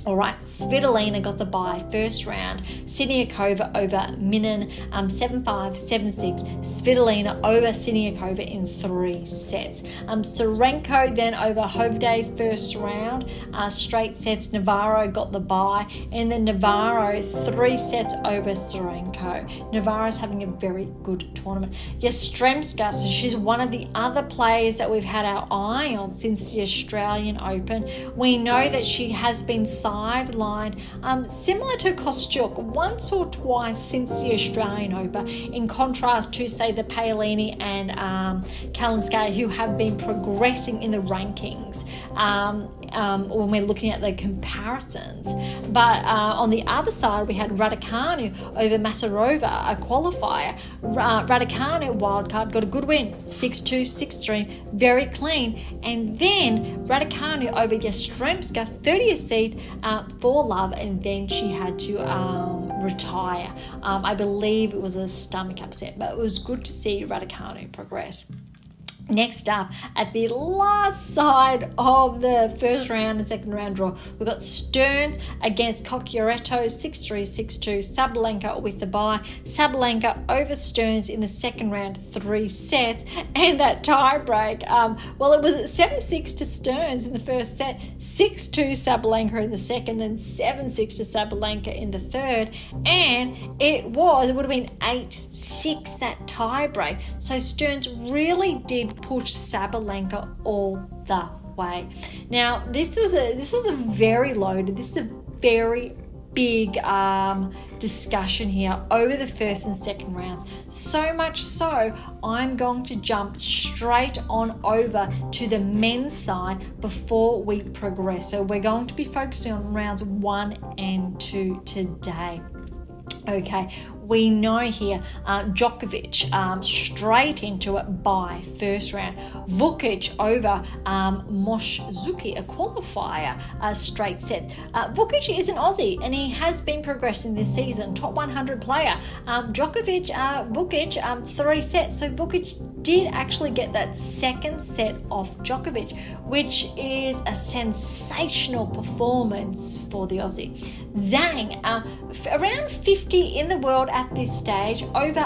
All right, Svitolina got the bye first round. Siniakova over Minin, 7-5, 7-6. Svitolina over Siniakova in 3 sets. Serenko then over Hovde first round. Straight sets, Navarro got the bye. And then Navarro 3 sets over Serenko. Navarro's having a very good tournament. Yastremska, so she's one of the other players that we've had our eye on since the Australian Open. We know that she has been sidelined, similar to Kostyuk, once or twice since the Australian Open, in contrast to, say, the Paolini and Kalinskaya, who have been progressing in the rankings when we're looking at the comparisons. But on the other side, we had Raducanu over Masarova, a qualifier. Raducanu, wildcard, got a good win, 6-2, 6-3, very clean. And then Raducanu over Yastremska, 30th seed, 4-love, and then she had to retire. I believe it was a stomach upset, but it was good to see Raducanu progress. Next up, at the last side of the first round and second round draw, we've got Stearns against Cocchiaretto, 6-3, 6-2, Sabalenka with the bye. Sabalenka over Stearns in the second round, 3 sets. And that tie break, it was at 7-6 to Stearns in the first set, 6-2 Sabalenka in the second, then 7-6 to Sabalenka in the third. And it would have been 8-6, that tie break. So Stearns really did push Sabalenka all the way. Now, this is a very big discussion here over the first and second rounds. So much so, I'm going to jump straight on over to the men's side before we progress. So we're going to be focusing on rounds 1 and 2 today. Okay, we know here Djokovic straight into it by first round. Vukic over Moshzuki, a qualifier, straight sets. Vukic is an Aussie and he has been progressing this season, top 100 player. Vukic, 3 sets. So Vukic did actually get that second set off Djokovic, which is a sensational performance for the Aussie. Zhang, around 50 in the world at this stage, over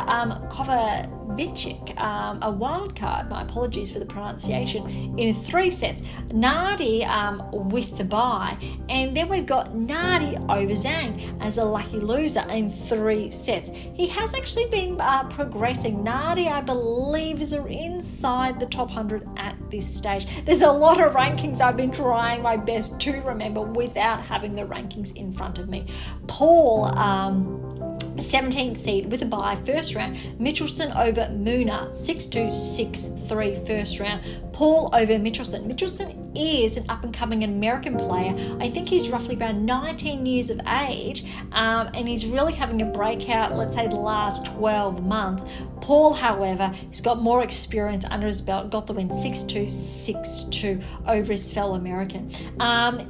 Kovacic, a wild card, my apologies for the pronunciation, in 3 sets. Nardi with the bye, and then we've got Nardi over Zhang as a lucky loser in 3 sets. He has actually been progressing. Nardi, I believe, is inside the top 100 at this stage. There's a lot of rankings I've been trying my best to remember without having the rankings in front of me. Paul, 17th seed with a bye, first round. Michelson over Muna, 6-2, 6-3, first round. Paul over Michelson. Michelson is an up-and-coming American player. I think he's roughly around 19 years of age, and he's really having a breakout, let's say, the last 12 months. Paul, however, has got more experience under his belt, got the win 6-2, 6-2 over his fellow American.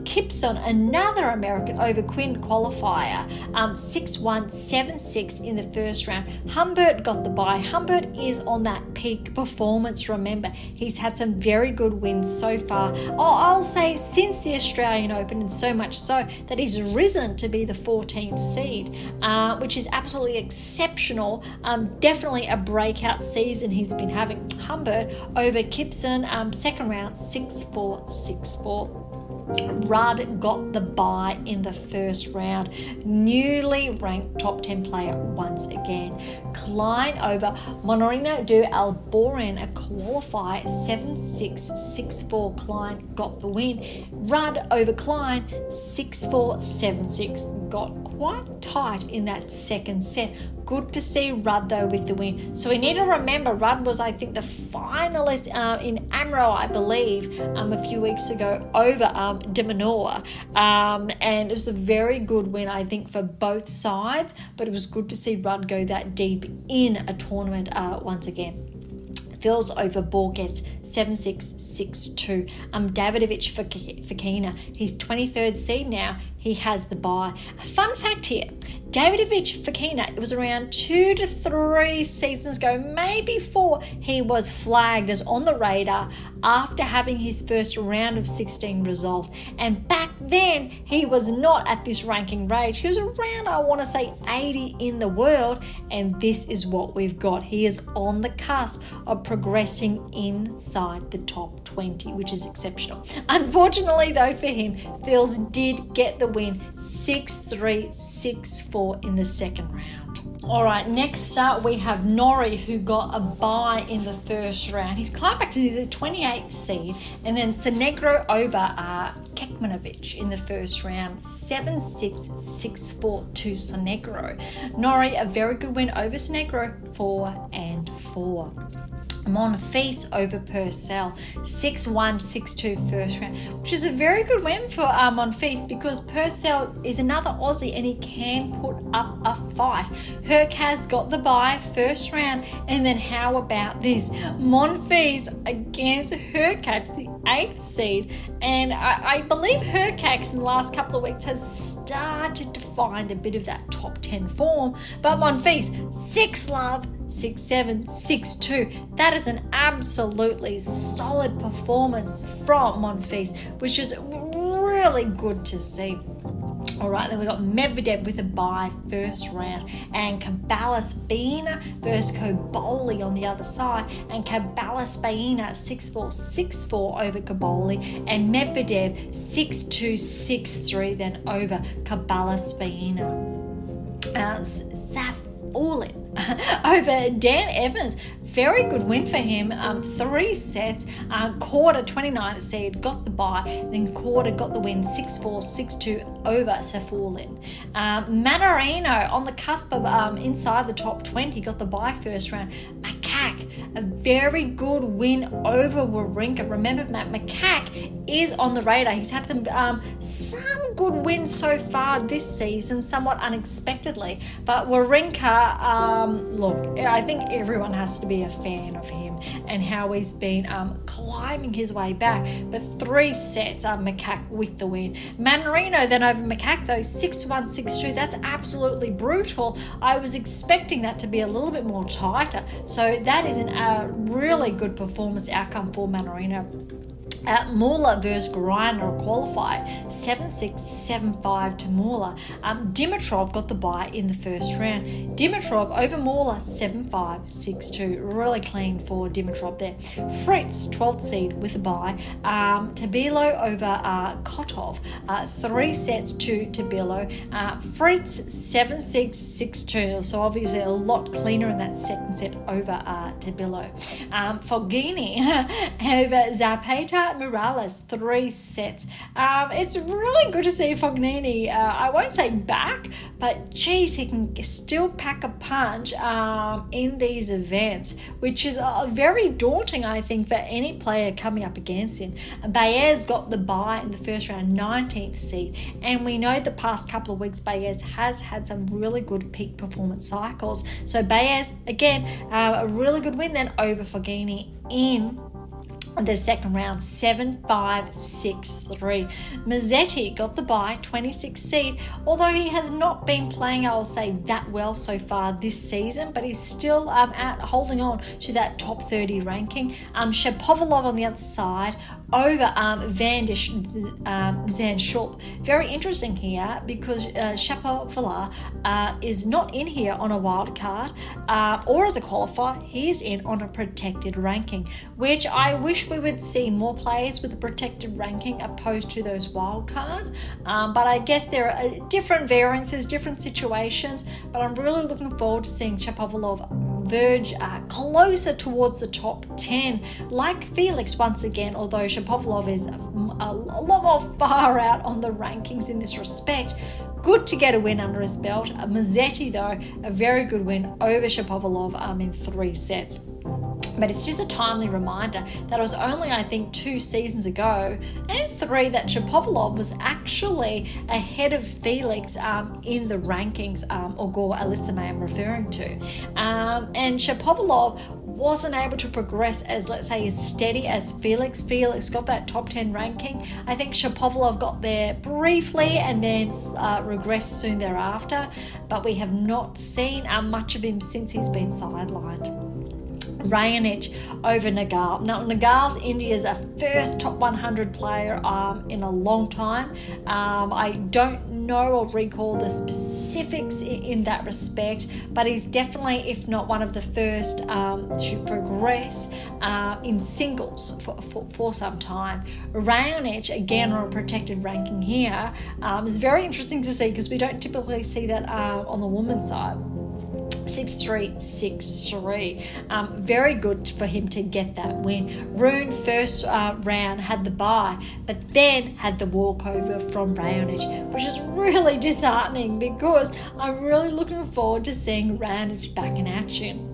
Kipson, another American, over Quinn qualifier, 6-1, 7-6 in the first round. Humbert got the bye. Humbert is on that peak performance, remember. He's had some very good wins so far. I'll say since the Australian Open, and so much so that he's risen to be the 14th seed, which is absolutely exceptional. Definitely a breakout season he's been having. Humbert over Kipson, second round, 6-4, 6-4. Rudd got the bye in the first round. Newly ranked top 10 player once again. Klein over Monorino do Alboran, a qualifier, 7-6, 6-4. Klein got the win. Rudd over Klein, 6-4, 7-6. Got quite tight in that second set. Good to see Rudd, though, with the win. So we need to remember Rudd was, I think, the finalist in Amro, I believe, a few weeks ago over De Minaur. And it was a very good win, I think, for both sides. But it was good to see Rudd go that deep in a tournament once again. Phil's over Borges, 7-6, 6-2. Davidovich Fokina, he's 23rd seed now. He has the bye. A fun fact here, Davidovich Fokina, it was around 2 to 3 seasons ago, maybe 4, he was flagged as on the radar after having his first round of 16 resolved. And back then, he was not at this ranking range. He was around, I want to say, 80 in the world. And this is what we've got. He is on the cusp of progressing inside the top 20, which is exceptional. Unfortunately, though, for him, Phils did get the win, 6-3, 6-4 in the second round. All right, next up we have Norrie, who got a bye in the first round. He's climbed back to the 28th seed, and then Sonegro over Kekmanovic in the first round, 7-6, 6-4 to Sonegro. Norrie, a very good win over Sonegro, 4-4. Monfils over Purcell, 6-1, 6-2 first round, which is a very good win for Monfils because Purcell is another Aussie and he can put up a fight. Hurkacz got the bye first round, and then how about this? Monfils against Hurkacz, the 8th seed, and I believe Hurkacz in the last couple of weeks has started to find a bit of that top 10 form, but Monfils, 6-love, 6-7, 6-2. That is an absolutely solid performance from Monfils, which is really good to see. All right, then we got Medvedev with a bye first round, and Caballas Baena versus Koboli on the other side, and Caballas Baena 6-4, 6-4 over Koboli, and Medvedev 6-2, 6-3 then over Caballas Baena. Saf Orlin over Dan Evans. Very good win for him. 3 sets. Quarter 29 seed got the bye. Then quarter got the win 6-4, 6-2 over Safoulin. Manarino on the cusp of inside the top 20 got the bye first round. Macaque, a very good win over Wawrinka. Remember, Macaque is on the radar. He's had some good wins so far this season, somewhat unexpectedly. But Wawrinka, look, I think everyone has to be a fan of him and how he's been climbing his way back. But 3 sets, Macaque with the win. Manarino then over Macaque though, 6-1, 6-2. That's absolutely brutal. I was expecting that to be a little bit more tighter. So that is a really good performance outcome for Manarino. Muller versus Greiner qualified 7-6, 7-5 to Muller. Dimitrov got the bye in the first round. Dimitrov over Muller 7-5, 6-2. Really clean for Dimitrov there. Fritz 12th seed with a bye. Tabilo over Kotov 3 sets to Tabilo. Fritz 7-6, 6-2. So obviously a lot cleaner in that second set over Tabilo. Fognini over Zapata Morales 3 sets. It's really good to see Fognini. I won't say back, but geez, he can still pack a punch in these events, which is very daunting, I think, for any player coming up against him. Baez got the bye in the first round, 19th seed, and we know the past couple of weeks Baez has had some really good peak performance cycles. So Baez, again, a really good win then over Fognini in the second round, 7-5, 6-3. Mazzetti got the bye, 26th seed, although he has not been playing, I'll say, that well so far this season, but he's still holding on to that top 30 ranking. Shapovalov on the other side over Van der Zandschulp. Very interesting here because Shapovalov is not in here on a wild card or as a qualifier. He is in on a protected ranking, which I wish we would see more players with a protected ranking opposed to those wild cards. But I guess there are different variances, different situations, but I'm really looking forward to seeing Shapovalov verge closer towards the top 10, like Felix once again, although Shapovalov is a lot more far out on the rankings in this respect. Good to get a win under his belt. Mazzetti, though, a very good win over Shapovalov in 3 sets. But it's just a timely reminder that it was only, I think, 2 seasons ago and 3 that Shapovalov was actually ahead of Felix in the rankings, or Gore Alisame I'm referring to. And Shapovalov wasn't able to progress as, let's say, as steady as Felix. Felix got that top 10 ranking. I think Shapovalov got there briefly and then regressed soon thereafter. But we have not seen much of him since he's been sidelined. Raonic over Nagal. Now, Nagal's India's first top 100 player in a long time. I don't know or recall the specifics in that respect, but he's definitely, if not one of the first to progress in singles for some time. Raonic, again on a protected ranking here, is very interesting to see because we don't typically see that on the women's side. 6-3, 6-3. Very good for him to get that win. Rune first round had the bye, but then had the walkover from Raonic, which is really disheartening because I'm really looking forward to seeing Raonic back in action.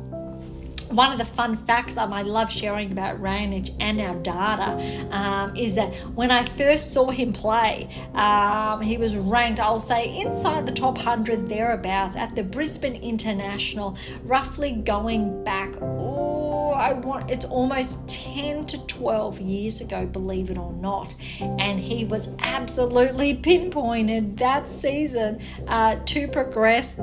One of the fun facts I love sharing about Raonic and our data is that when I first saw him play, he was ranked, I'll say, inside the top 100 thereabouts at the Brisbane International, roughly going back, it's almost 10 to 12 years ago, believe it or not. And he was absolutely pinpointed that season to progress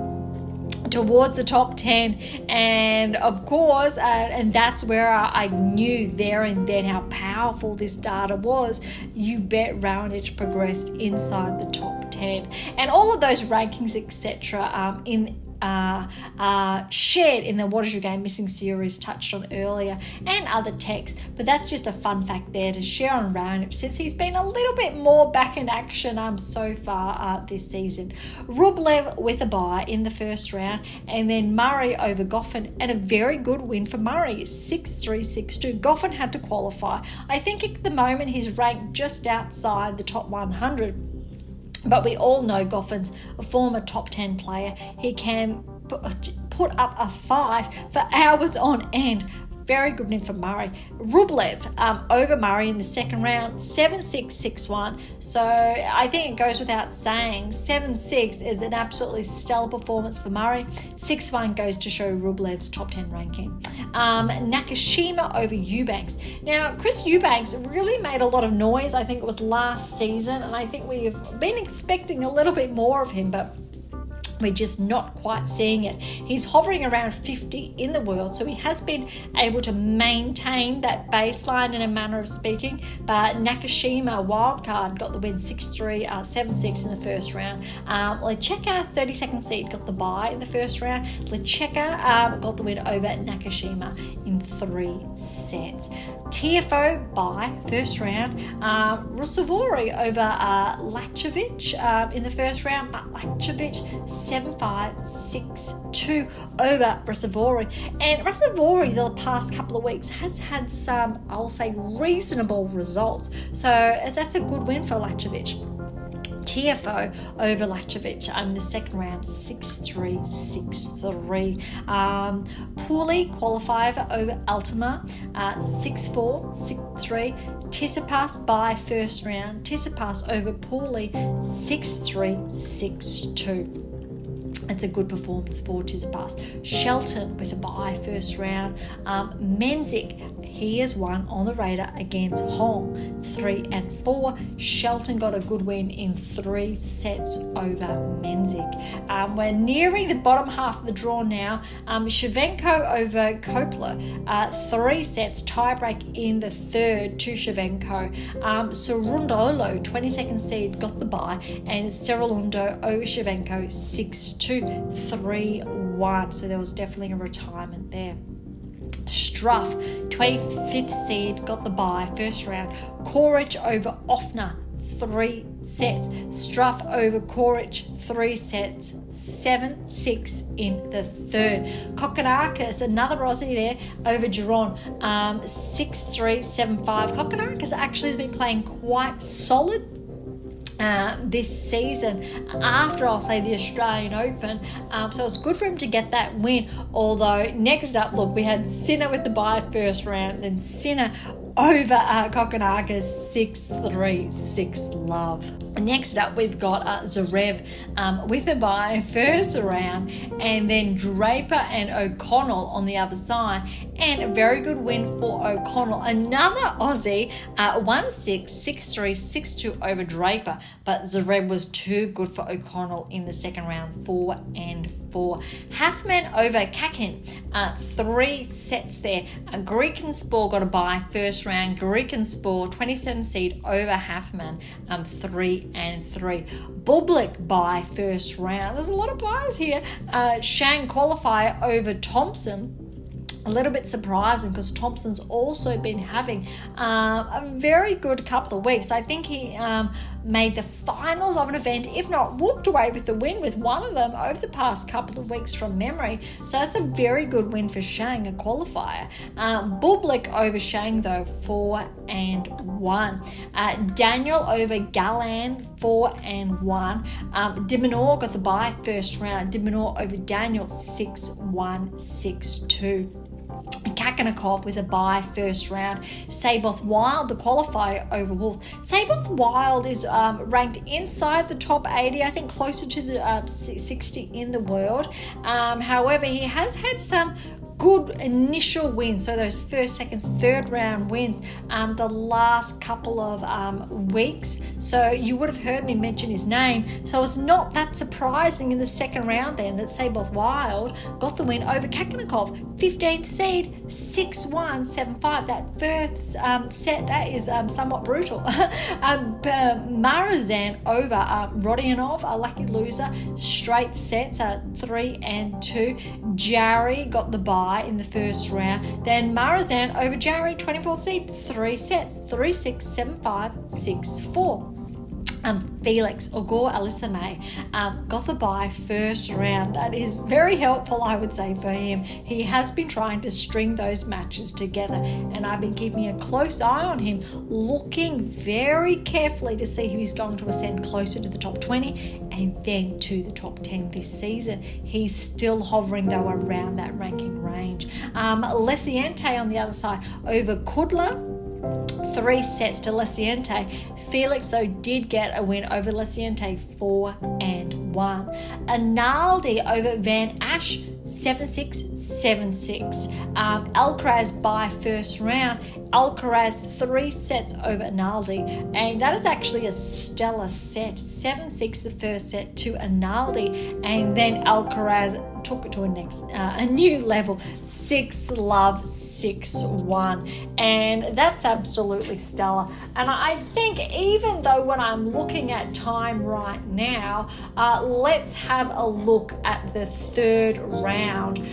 towards the top 10, and of course and that's where I knew there and then how powerful this data was. You bet Raonic progressed inside the top 10, and all of those rankings etc. Shared in the What Is Your Game Missing series touched on earlier, and other texts, but that's just a fun fact there to share on Raonic since he's been a little bit more back in action so far this season. Rublev with a bye in the first round, and then Murray over Goffin, and a very good win for Murray, 6-3, 6-2. Goffin had to qualify. I think at the moment he's ranked just outside the top 100. But we all know Goffin's a former top 10 player. He can put up a fight for hours on end. Very good win for Murray. Rublev over Murray in the second round, 7-6, 6-1. So I think it goes without saying, 7-6 is an absolutely stellar performance for Murray. 6-1 goes to show Rublev's top 10 ranking. Nakashima over Eubanks. Now, Chris Eubanks really made a lot of noise. I think it was last season, and I think we've been expecting a little bit more of him, but we're just not quite seeing it. He's hovering around 50 in the world, so he has been able to maintain that baseline in a manner of speaking. But Nakashima, wildcard, got the win 6-3, 7-6 in the first round. Lecheka, 32nd seed, got the bye in the first round. Lecheka got the win over Nakashima in 3 sets. TFO bye, first round. Rusevori over Lachovic in the first round, but Lachovic 7-5, 6-2 over Rusevori. And Rusevori, the past couple of weeks, has had some, I'll say, reasonable results. So that's a good win for Lachovic. TFO over Lachovic in the second round, 6-3, 6-3. Pooley qualifier over Altima, 6-4, 6-3. Tsitsipas by first round. Tsitsipas over Pooley, 6-3, 6-2. It's a good performance for Tsitsipas. Shelton with a bye first round. Menzies, he has won on the radar against Hong, 3-4. Shelton got a good win in 3 sets over Menzies. We're nearing the bottom half of the draw now. Shevchenko over Kopler, 3 sets, tiebreak in the third to Shevchenko. Cerundolo, 22nd seed, got the bye, and Cerulondo over Shevchenko, 6-2, 3-1. So there was definitely a retirement there. Struff, 25th seed, got the bye, first round. Koric over Offner, 3 sets. Struff over Koric, 3 sets, 7-6 in the third. Kokkinakis, another Aussie there, over Giron, 6-3, 7-5. Kokkinakis actually has been playing quite solid this season after, I'll say, the Australian Open, so it's good for him to get that win. Although next up, look, we had Sinner with the bye first round, then Sinner over Kokkinakis, 6-3, 6-love. Next up, we've got Zverev with a bye first round, and then Draper and O'Connell on the other side, and a very good win for O'Connell. Another Aussie, 1-6, 6-3, 6-2 over Draper, but Zverev was too good for O'Connell in the second round, 4-4. Halfman over Kakin, 3 sets there. Greekenspor got a bye first round. Greekenspor, 27 seed, over Halfman, 3-3. Bublik bye first round. There's a lot of byes here. Shang qualifier over Thompson. A little bit surprising because Thompson's also been having a very good couple of weeks. I think he made the finals of an event, if not walked away with the win with one of them over the past couple of weeks from memory. So that's a very good win for Shang, a qualifier. Bublik over Shang though, 4-1. Daniel over Galland, 4-1. Dimonor got the bye first round. Dimonor over Daniel, 6-1, 6-2. Kakanakov with a bye first round. Saboth Wild, the qualifier over Wolves. Saboth Wild is ranked inside the top 80, I think closer to the 60 in the world. However, he has had some good initial wins, so those first, second, third round wins the last couple of weeks. So you would have heard me mention his name. So it's not that surprising in the second round then that Seyboth Wild got the win over Kakanakov, 15th seed, 6-1, 7-5. That first set, that is somewhat brutal. Marazan over Rodionov, a lucky loser, straight sets at 3-2. Jarry got the bye in the first round. Then Marazan over Jarry, 24th seed, 3 sets, 3-6, 7-5, 6-4. Felix Ogor Alisame got the bye first round. That is very helpful, I would say, for him. He has been trying to string those matches together, and I've been keeping a close eye on him, looking very carefully to see if he's going to ascend closer to the top 20 and then to the top 10 this season. He's still hovering, though, around that ranking range. Lesiente on the other side over Kudla, 3 sets to Lesiente. Felix, though, did get a win over Lesiente, 4-1. Analdi over Van Ash, 7-6, 7-6. Alcaraz by first round. Alcaraz 3 sets over Analdi, and that is actually a stellar set. 7-6 the first set to Analdi, and then Alcaraz took it to a new level, 6-love, 6-1, and that's absolutely stellar. And I think even though when I'm looking at time right now, let's have a look at the third round.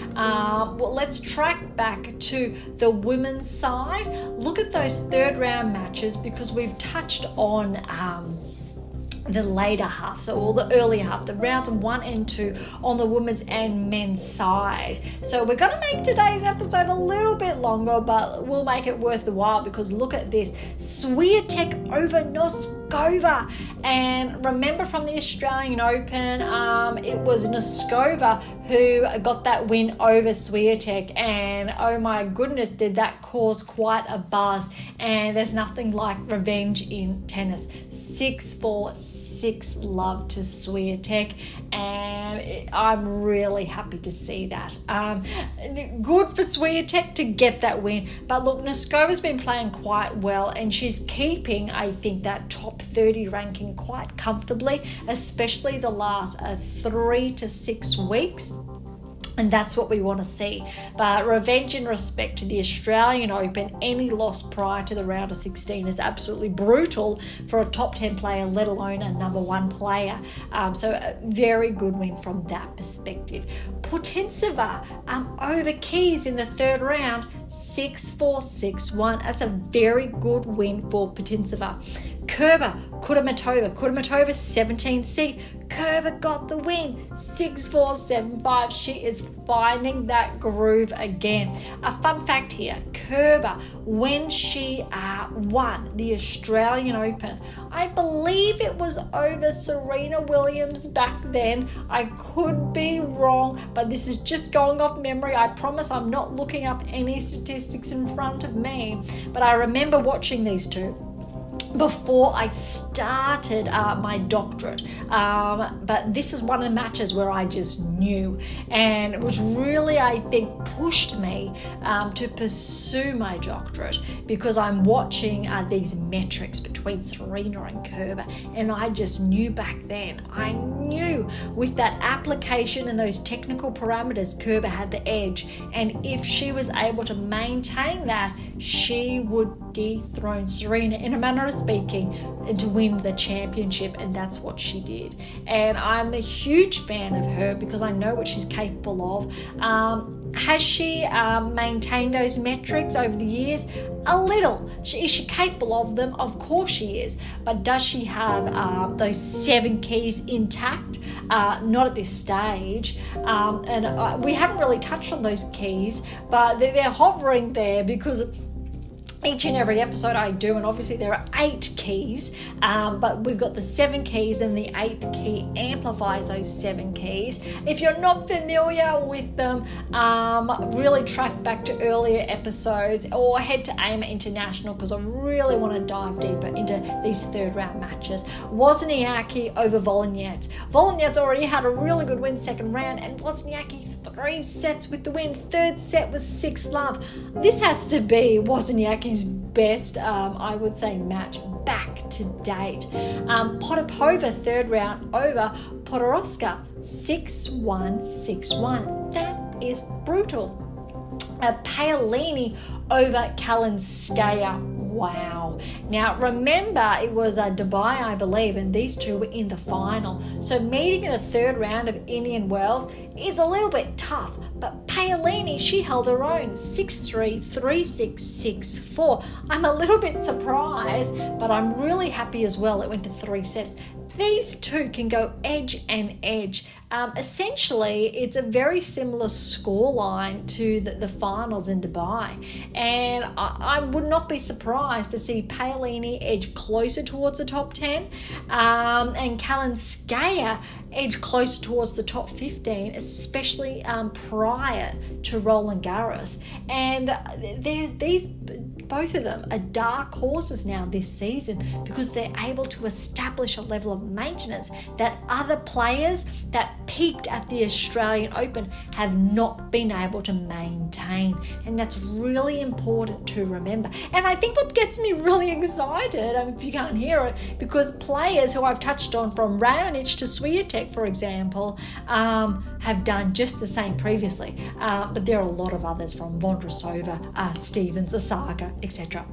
Let's track back to the women's side. Look at those third round matches, because we've touched on the later half, so all the earlier half, the rounds 1 and 2 on the women's and men's side. So we're going to make today's episode a little bit longer, but we'll make it worth the while, because look at this. Swiatek over Noskova. And remember from the Australian Open, it was Noskova who got that win over Swiatek, and oh my goodness, did that cause quite a buzz. And there's nothing like revenge in tennis. 6-4, 6-love to Swiatek, and I'm really happy to see that. Good for Swiatek to get that win, but look, Noskova's been playing quite well, and she's keeping, I think, that top 30 ranking quite comfortably, especially the last 3 to 6 weeks. And that's what we want to see. But revenge in respect to the Australian Open, any loss prior to the round of 16 is absolutely brutal for a top 10 player, let alone a number 1 player. So a very good win from that perspective. Putintseva over Keys in the third round, 6-4, 6-1. That's a very good win for Putintseva. Kerber, Kudermetova, 17th seed. Kerber got the win, 6-4, 7-5. She is finding that groove again. A fun fact here, Kerber, when she won the Australian Open, I believe it was over Serena Williams back then. I could be wrong, but this is just going off memory. I promise I'm not looking up any statistics in front of me, but I remember watching these two before I started my doctorate, but this is one of the matches where I just knew, and it was really, I think, pushed me to pursue my doctorate, because I'm watching these metrics between Serena and Kerber, and I just knew back then, I knew with that application and those technical parameters, Kerber had the edge, and if she was able to maintain that, she would dethrone Serena in a manner of speaking and to win the championship, and that's what she did. And I'm a huge fan of her because I know what she's capable of. Has she maintained those metrics over the years? A little. Is she capable of them? Of course she is. But does she have those 7 keys intact? Not at this stage. And we haven't really touched on those keys, but they're hovering there because each and every episode I do, and obviously there are 8 keys, but we've got the 7 keys, and the 8th key amplifies those 7 keys. If you're not familiar with them, really track back to earlier episodes or head to AIMA International, because I really want to dive deeper into these third round matches. Wozniacki over Volonyets. Volonyets already had a really good win second round, and Wozniacki 3 sets with the win. Third set was 6-love. This has to be Wozniacki's best, I would say, match back to date. Potapova, third round over Podoroska, 6-1, 6-1. That is brutal. Paolini over Kalinskaya. Wow. Now, remember, it was Dubai, I believe, and these two were in the final. So meeting in the third round of Indian Wells is a little bit tough. But Paolini, she held her own, 6-3, 3-6, 6-4. I'm a little bit surprised, but I'm really happy as well. It went to 3 sets. These two can go edge and edge. Essentially, it's a very similar scoreline to the finals in Dubai. And I would not be surprised to see Paolini edge closer towards the top 10 and Kalinskaya edge closer towards the top 15, especially prior to Roland Garros. And both of them are dark horses now this season because they're able to establish a level of maintenance that other players that peaked at the Australian Open have not been able to maintain. And that's really important to remember. And I think what gets me really excited, if you can't hear it, because players who I've touched on from Raonic to Swiatek, for example, have done just the same previously. But there are a lot of others from Vondrousova, Stevens, Osaka, etc.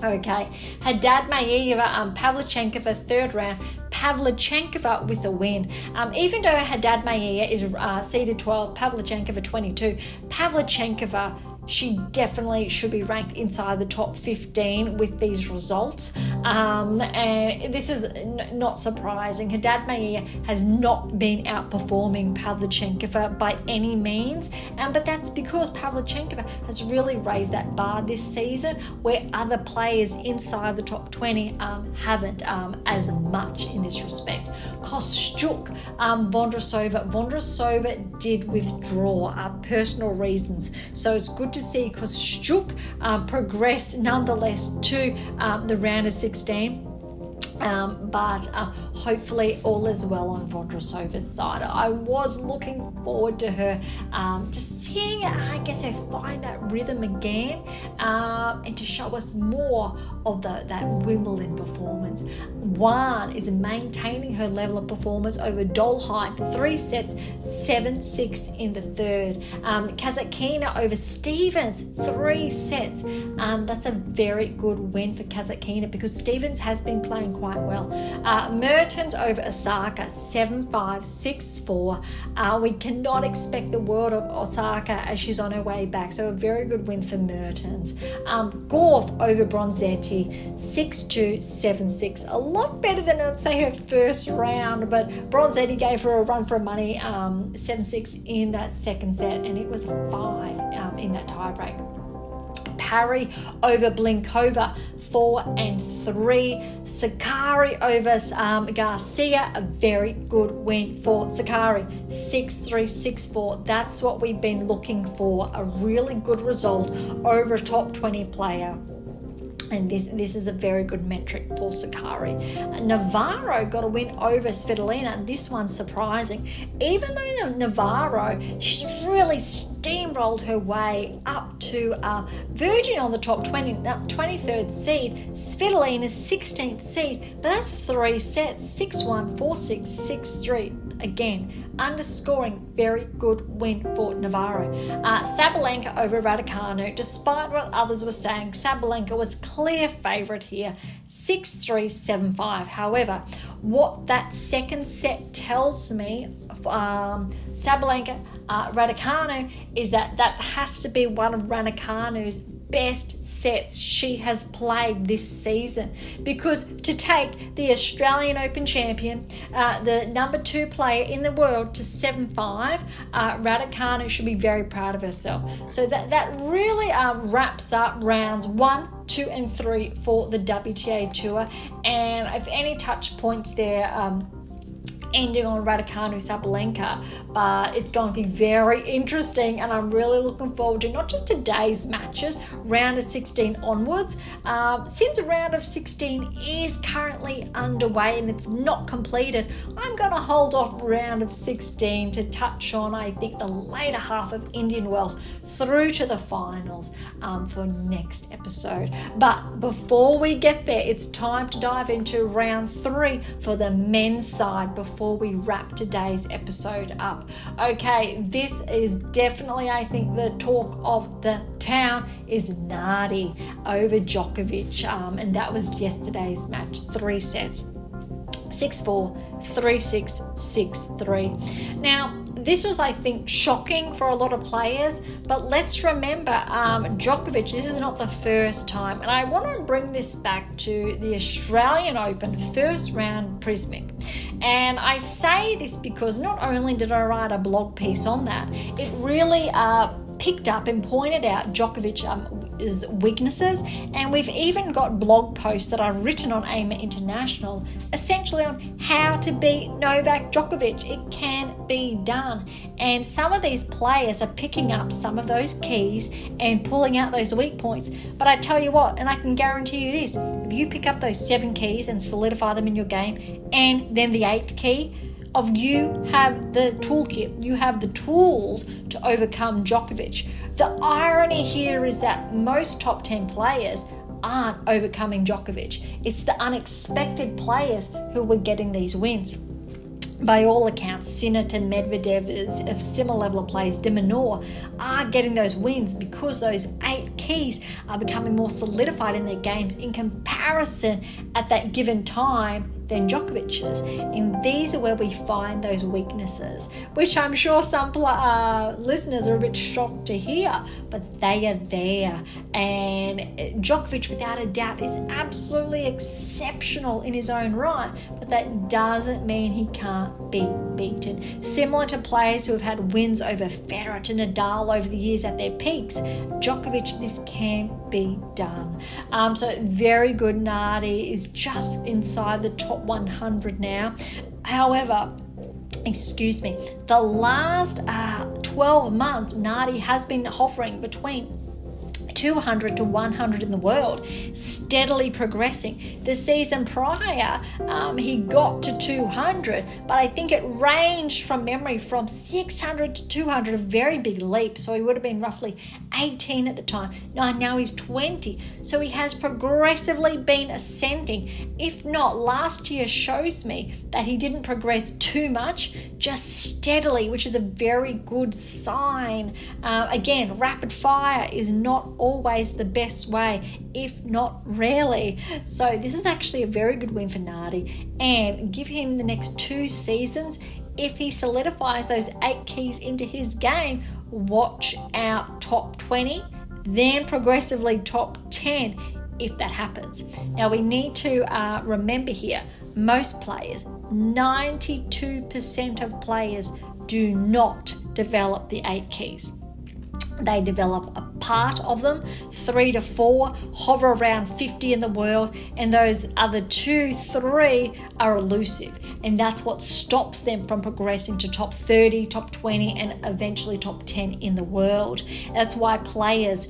Okay, Haddad-Maeva, Pavlyuchenkova, third round. Pavlyuchenkova with a win. Even though Haddad-Maeva is seeded 12, Pavlyuchenkova 22, Pavlyuchenkova, she definitely should be ranked inside the top 15 with these results. And this is not surprising. Haddad-Maeva has not been outperforming Pavlyuchenkova by any means, but that's because Pavlyuchenkova has really raised that bar this season where other players inside the top 20 haven't as much in this respect. Kostyuk, Vondrousova did withdraw personal reasons, so it's good to see Kostyuk progress nonetheless to the round of 16. But hopefully all is well on Vondrousova's side. I was looking forward to her just seeing, I guess, her find that rhythm again and to show us more of that Wimbledon performance. One is maintaining her level of performance over Dolhide for 3 sets, 7-6 in the third. Kasatkina over Stevens, 3 sets. That's a very good win for Kasatkina because Stevens has been playing quite well. Mertens over Osaka, 7-5, 6-4. We cannot expect the world of Osaka as she's on her way back, so a very good win for Mertens. Gauff over Bronzetti, 6-2, 7-6. A lot better than, let's say, her first round, but Bronzetti gave her a run for money, 7-6 in that second set, and it was 5 in that tiebreak. Parry over Blinkova, 4-3. Sakari over Garcia, a very good win for Sakari, 6-3, 6-4. That's what we've been looking for, a really good result over a top 20 player. And this is a very good metric for Sakari. Navarro got a win over Svitolina. This one's surprising. Even though Navarro, she's really steamrolled her way up to Virgin on the top 20, 23rd seed. Svitolina's 16th seed. But that's 3 sets, 6-1, 4-6, 6-3. Again, underscoring very good win for Navarro. Sabalenka over Raducanu. Despite what others were saying, Sabalenka was clear favourite here, 6-3, 7-5. However, what that second set tells me, Sabalenka, Raducanu, is that has to be one of Raducanu's best sets she has played this season, because to take the Australian Open champion, the number 2 player in the world, to 7-5, Raducanu should be very proud of herself. So that really wraps up rounds 1, 2 and 3 for the WTA Tour. And if any touch points there, ending on Raducanu Sabalenka, but it's going to be very interesting, and I'm really looking forward to not just today's matches, round of 16 onwards. Since round of 16 is currently underway and it's not completed, I'm going to hold off round of 16 to touch on, I think, the later half of Indian Wells through to the finals for next episode. But before we get there, it's time to dive into round 3 for the men's side before we wrap today's episode up. Okay, this is definitely, I think, the talk of the town is Nardi over Djokovic, and that was yesterday's match, 3 sets. 6-4, 3-6, 6-3. Now, this was, I think, shocking for a lot of players, but let's remember, Djokovic, this is not the first time, and I want to bring this back to the Australian Open first round Prismic. And I say this because not only did I write a blog piece on that, it really picked up and pointed out Djokovic's weaknesses, and we've even got blog posts that I've written on AIMA International essentially on how to beat Novak Djokovic. It can be done, and some of these players are picking up some of those keys and pulling out those weak points. But I tell you what, and I can guarantee you this, if you pick up those 7 keys and solidify them in your game, and then the 8th key of you have the toolkit, you have the tools to overcome Djokovic. The irony here is that most top 10 players aren't overcoming Djokovic. It's the unexpected players who were getting these wins. By all accounts, Sinner to Medvedev is a similar level of players. De Minaur are getting those wins because those 8 keys are becoming more solidified in their games in comparison at that given time than Djokovic's. And these are where we find those weaknesses, which I'm sure some listeners are a bit shocked to hear, but they are there. And Djokovic, without a doubt, is absolutely exceptional in his own right, but that doesn't mean he can't be beaten. Similar to players who have had wins over Federer to Nadal over the years at their peaks, Djokovic, this can be done. So very good. Nardi is just inside the top 100 now. However, the last 12 months, Nardi has been hovering between 200 to 100 in the world, steadily progressing. The season prior, he got to 200, but I think it ranged from memory from 600 to 200, a very big leap. So he would have been roughly 18 at the time. Now he's 20. So he has progressively been ascending. If not, last year shows me that he didn't progress too much, just steadily, which is a very good sign. Again, rapid fire is not always the best way, if not rarely. So this is actually a very good win for Nardi, and give him the next 2 seasons. If he solidifies those 8 keys into his game, watch out top 20, then progressively top 10 if that happens. Now we need to remember here, most players, 92% of players do not develop the 8 keys. They develop a part of them, 3 to 4, hover around 50 in the world, and those other 2, 3 are elusive. And that's what stops them from progressing to top 30, top 20, and eventually top 10 in the world. That's why players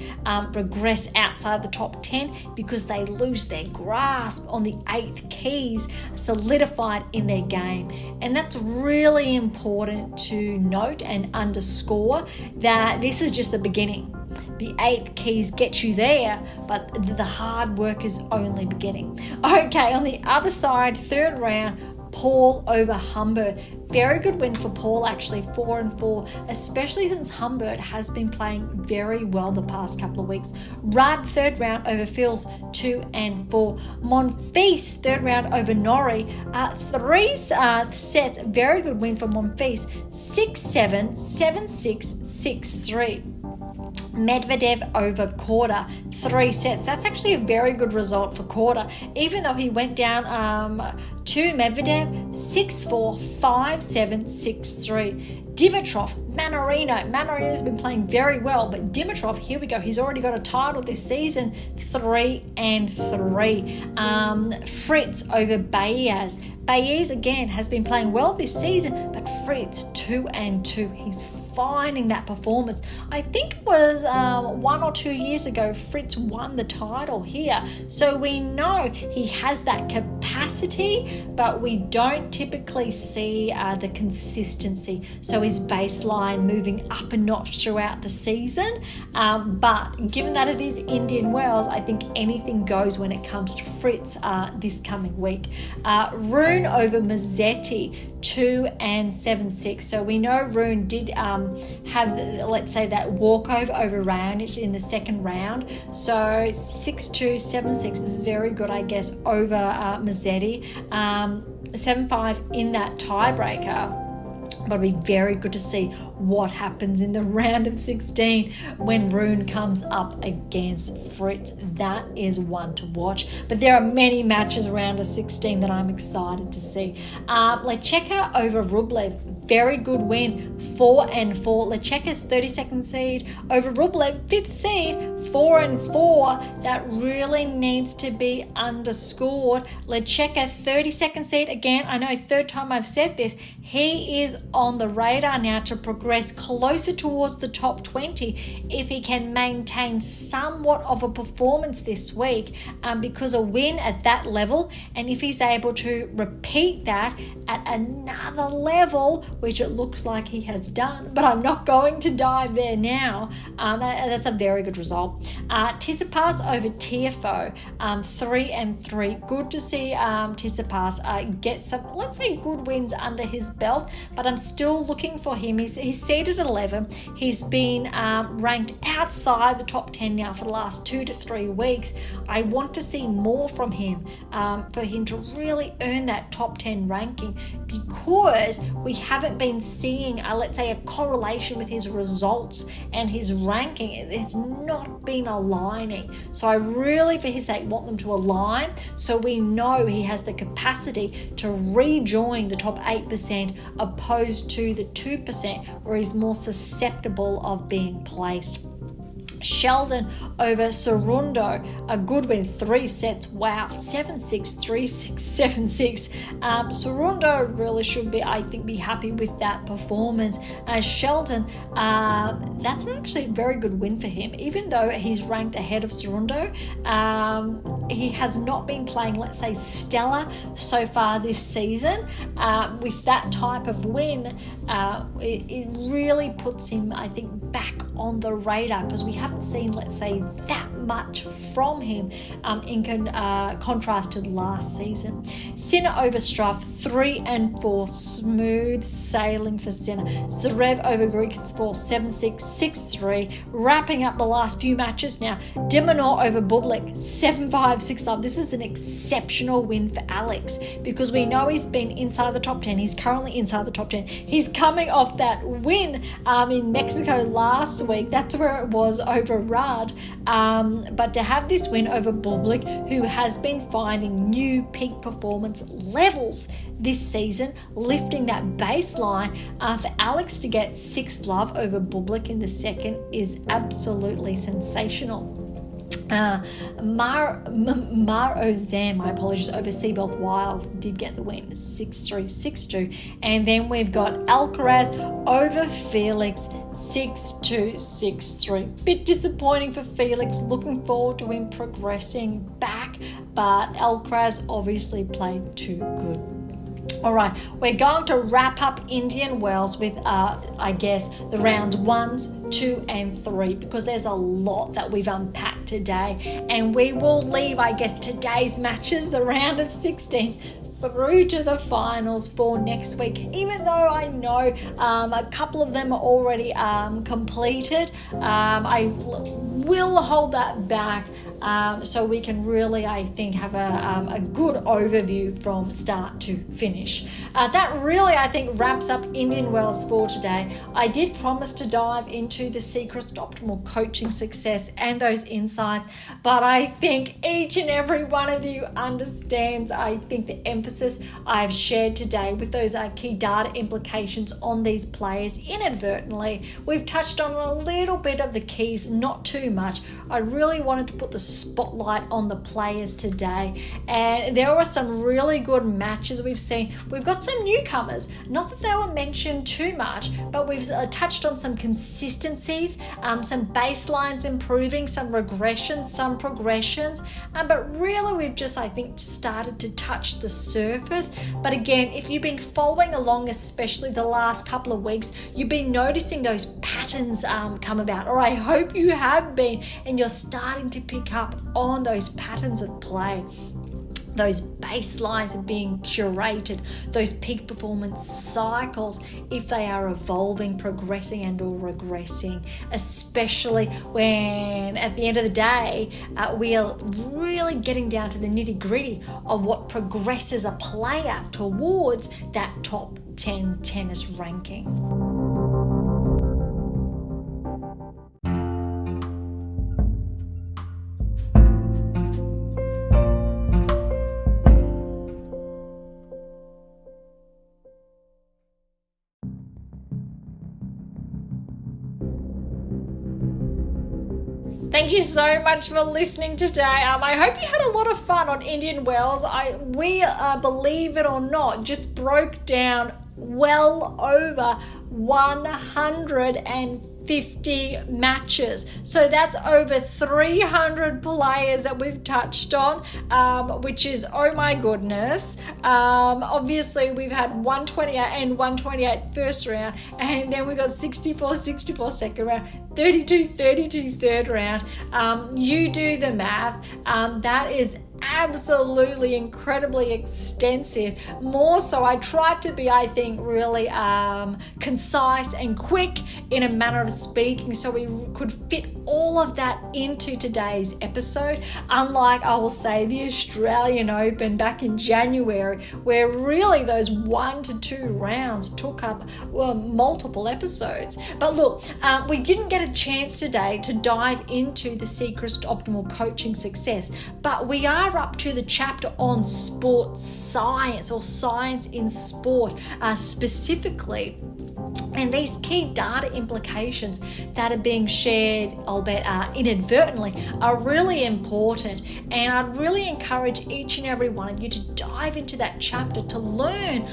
regress outside the top 10, because they lose their grasp on the 8 keys solidified in their game. And that's really important to note and underscore, that this is just the beginning. The 8 keys get you there, but the hard work is only beginning. Okay, on the other side, 3rd round, Paul over Humbert. Very good win for Paul, actually, 4-4, especially since Humbert has been playing very well the past couple of weeks. Rudd, 3rd round over Fils, 2-4. Monfils, 3rd round over Norrie. 3 sets, very good win for Monfils, 6-7, 7-6, 6-3. Medvedev over Korda, 3 sets. That's actually a very good result for Korda, even though he went down to Medvedev 6-4, 5-7, 6-3. Dimitrov, Manarino's been playing very well, but Dimitrov, here we go. He's already got a title this season, 3-3. Fritz over Baez. Baez again has been playing well this season, but Fritz 2-2. He's finding that performance. I think it was 1 or 2 years ago Fritz won the title here, so we know he has that capacity, but we don't typically see the consistency, so his baseline moving up a notch throughout the season, but given that it is Indian Wells, I think anything goes when it comes to Fritz this coming week. Rune over Mazzetti, 2-7-6. So we know Rune did have, let's say, that walkover over Raonic in the second round. So 6-2, 7-6 is very good, I guess, over Mazzetti. 7-5 in that tiebreaker. But it'll be very good to see what happens in the round of 16 when Rune comes up against Fritz. That is one to watch. But there are many matches around of 16 that I'm excited to see. Lecheka over Rublev. Very good win, 4-4. Lecheka's 32nd seed over Rublev, 5th seed, 4-4. That really needs to be underscored. Lecheka, 32nd seed. Again, I know third time I've said this. He is on the radar now to progress closer towards the top 20 if he can maintain somewhat of a performance this week, because a win at that level, and if he's able to repeat that at another level, which it looks like he has done, but I'm not going to dive there now. That's a very good result. Tsitsipas over Tiafoe, 3-3. Good to see Tsitsipas get some, let's say, good wins under his belt, but I'm still looking for him. He's seeded 11. He's been ranked outside the top 10 now for the last 2 to 3 weeks. I want to see more from him for him to really earn that top 10 ranking, because we haven't been seeing, let's say, a correlation with his results and his ranking. It's not been aligning. So I really, for his sake, want them to align so we know he has the capacity to rejoin the top 8% opposed to the 2% where he's more susceptible of being placed. Sheldon over Sarundo, a good win, 3 sets. Wow, 7-6, 3-6, 7-6. Sarundo really should be, I think, be happy with that performance. Sheldon, that's actually a very good win for him. Even though he's ranked ahead of Sarundo, he has not been playing, let's say, stellar so far this season. With that type of win, it really puts him, I think, back on the radar, because we haven't seen, let's say, that much from him in contrast to last season. Sinner over Struff, 3-4. Smooth sailing for Sinner. Zverev over Griekenspor, 7-6, 6-3. Wrapping up the last few matches now. Dimonor over Bublik, 7-5, 6-love. This is an exceptional win for Alex, because we know he's been inside the top 10. He's currently inside the top 10. He's coming off that win in Mexico last week. That's where it was over Rudd. But to have this win over Bublik, who has been finding new peak performance levels this season, lifting that baseline, for Alex to get 6-love over Bublik in the second is absolutely sensational. Mar-Ozam, my apologies, over Seabelt Wild did get the win, 6-3, 6-2. And then we've got Alcaraz over Felix, 6-2, 6-3. Bit disappointing for Felix, looking forward to him progressing back, but Alcaraz obviously played too good. All right, we're going to wrap up Indian Wells with, I guess, the rounds 1, 2, and 3, because there's a lot that we've unpacked today. And we will leave, I guess, today's matches, the round of 16, through to the finals for next week. Even though I know a couple of them are already completed, I will hold that back so we can really, I think, have a good overview from start to finish. That really, I think, wraps up Indian Wells for today. I did promise to dive into the secrets to optimal coaching success and those insights, but I think each and every one of you understands, I think, the emphasis I've shared today with those key data implications on these players inadvertently. We've touched on a little bit of the keys, not too much. I really wanted to put the spotlight on the players today, and there were some really good matches we've seen. We've got some newcomers, not that they were mentioned too much, but we've touched on some consistencies, some baselines improving, some regressions, some progressions, but really we've just, I think, started to touch the surface. But again, if you've been following along, especially the last couple of weeks, you've been noticing those patterns come about, or I hope you have been, and you're starting to pick up on those patterns at play. Those baselines are being curated, those peak performance cycles, if they are evolving, progressing and or regressing, especially when at the end of the day, we are really getting down to the nitty gritty of what progresses a player towards that top 10 tennis ranking. Thank you so much for listening today. I hope you had a lot of fun on Indian Wells. We believe it or not, just broke down well over 150 matches. So that's over 300 players that we've touched on, which is, oh my goodness. Obviously, we've had 128 and 128 first round, and then we got 64 second round, 32 third round. You do the math. That is absolutely incredibly extensive. More so, I tried to be, I think, really concise and quick in a manner of speaking, so we could fit all of that into today's episode. Unlike, I will say, the Australian Open back in January, where really those 1 to 2 rounds took up multiple episodes. But look, we didn't get a chance today to dive into the secrets to optimal coaching success, but we are up to the chapter on sports science, or science in sport specifically. And these key data implications that are being shared, albeit inadvertently, are really important. And I'd really encourage each and every one of you to dive into that chapter to learn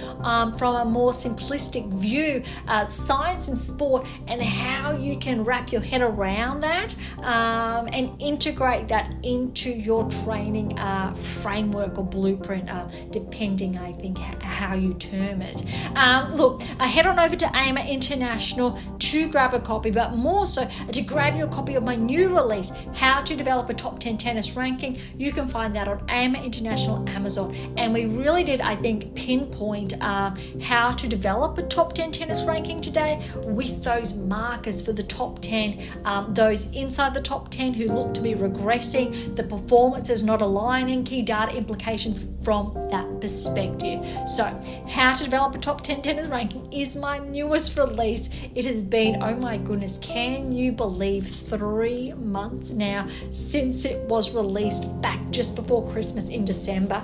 from a more simplistic view, science in sport, and how you can wrap your head around that and integrate that into your training framework or blueprint, depending, I think, how you term it. Look, head on over to AIMA International to grab a copy, but more so to grab your copy of my new release, How to Develop a Top 10 Tennis Ranking. You can find that on AIMA International Amazon. And we really did, I think, pinpoint how to develop a top 10 tennis ranking today with those markers for the top 10, those inside the top 10 who look to be regressing, the performance is not aligning, key data implications from that perspective. So, How to Develop a Top 10 Tennis Ranking is my newest release. It has been, oh my goodness, can you believe 3 months now since it was released back just before Christmas in December.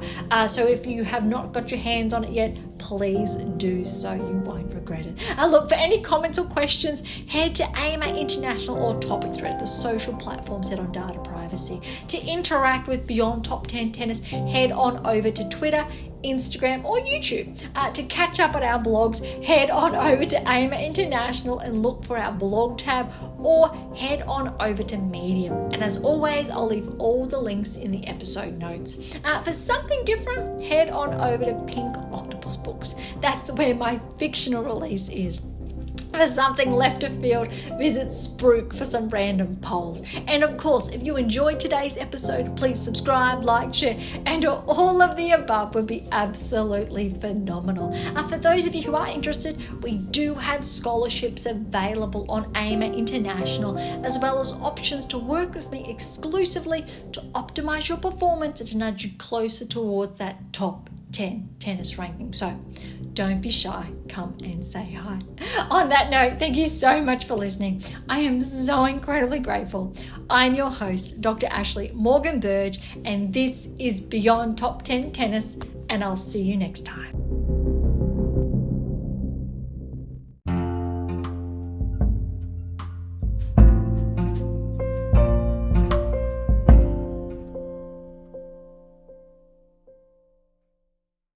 So if you have not got your hands on it yet, please do so. You won't regret it. Look, for any comments or questions, head to AIMA International or Topic Thread, the social platform set on data privacy. To interact with Beyond Top 10 Tennis, head on over to Twitter, Instagram or YouTube. To catch up on our blogs, head on over to AIMA International and look for our blog tab, or head on over to Medium. And as always, I'll leave all the links in the episode notes. For something different, head on over to Pink Octopus Books. That's where my fictional release is. For something left of field, visit Spruik for some random polls. And of course, if you enjoyed today's episode, please subscribe, like, share, and all of the above would be absolutely phenomenal. For those of you who are interested, we do have scholarships available on AIMA International, as well as options to work with me exclusively to optimize your performance and to nudge you closer towards that top 10 tennis ranking. So don't be shy, come and say hi. On that note, thank you so much for listening. I am so incredibly grateful. I'm your host, Dr. Ashley Morgan Berge, and this is Beyond Top 10 Tennis, and I'll see you next time.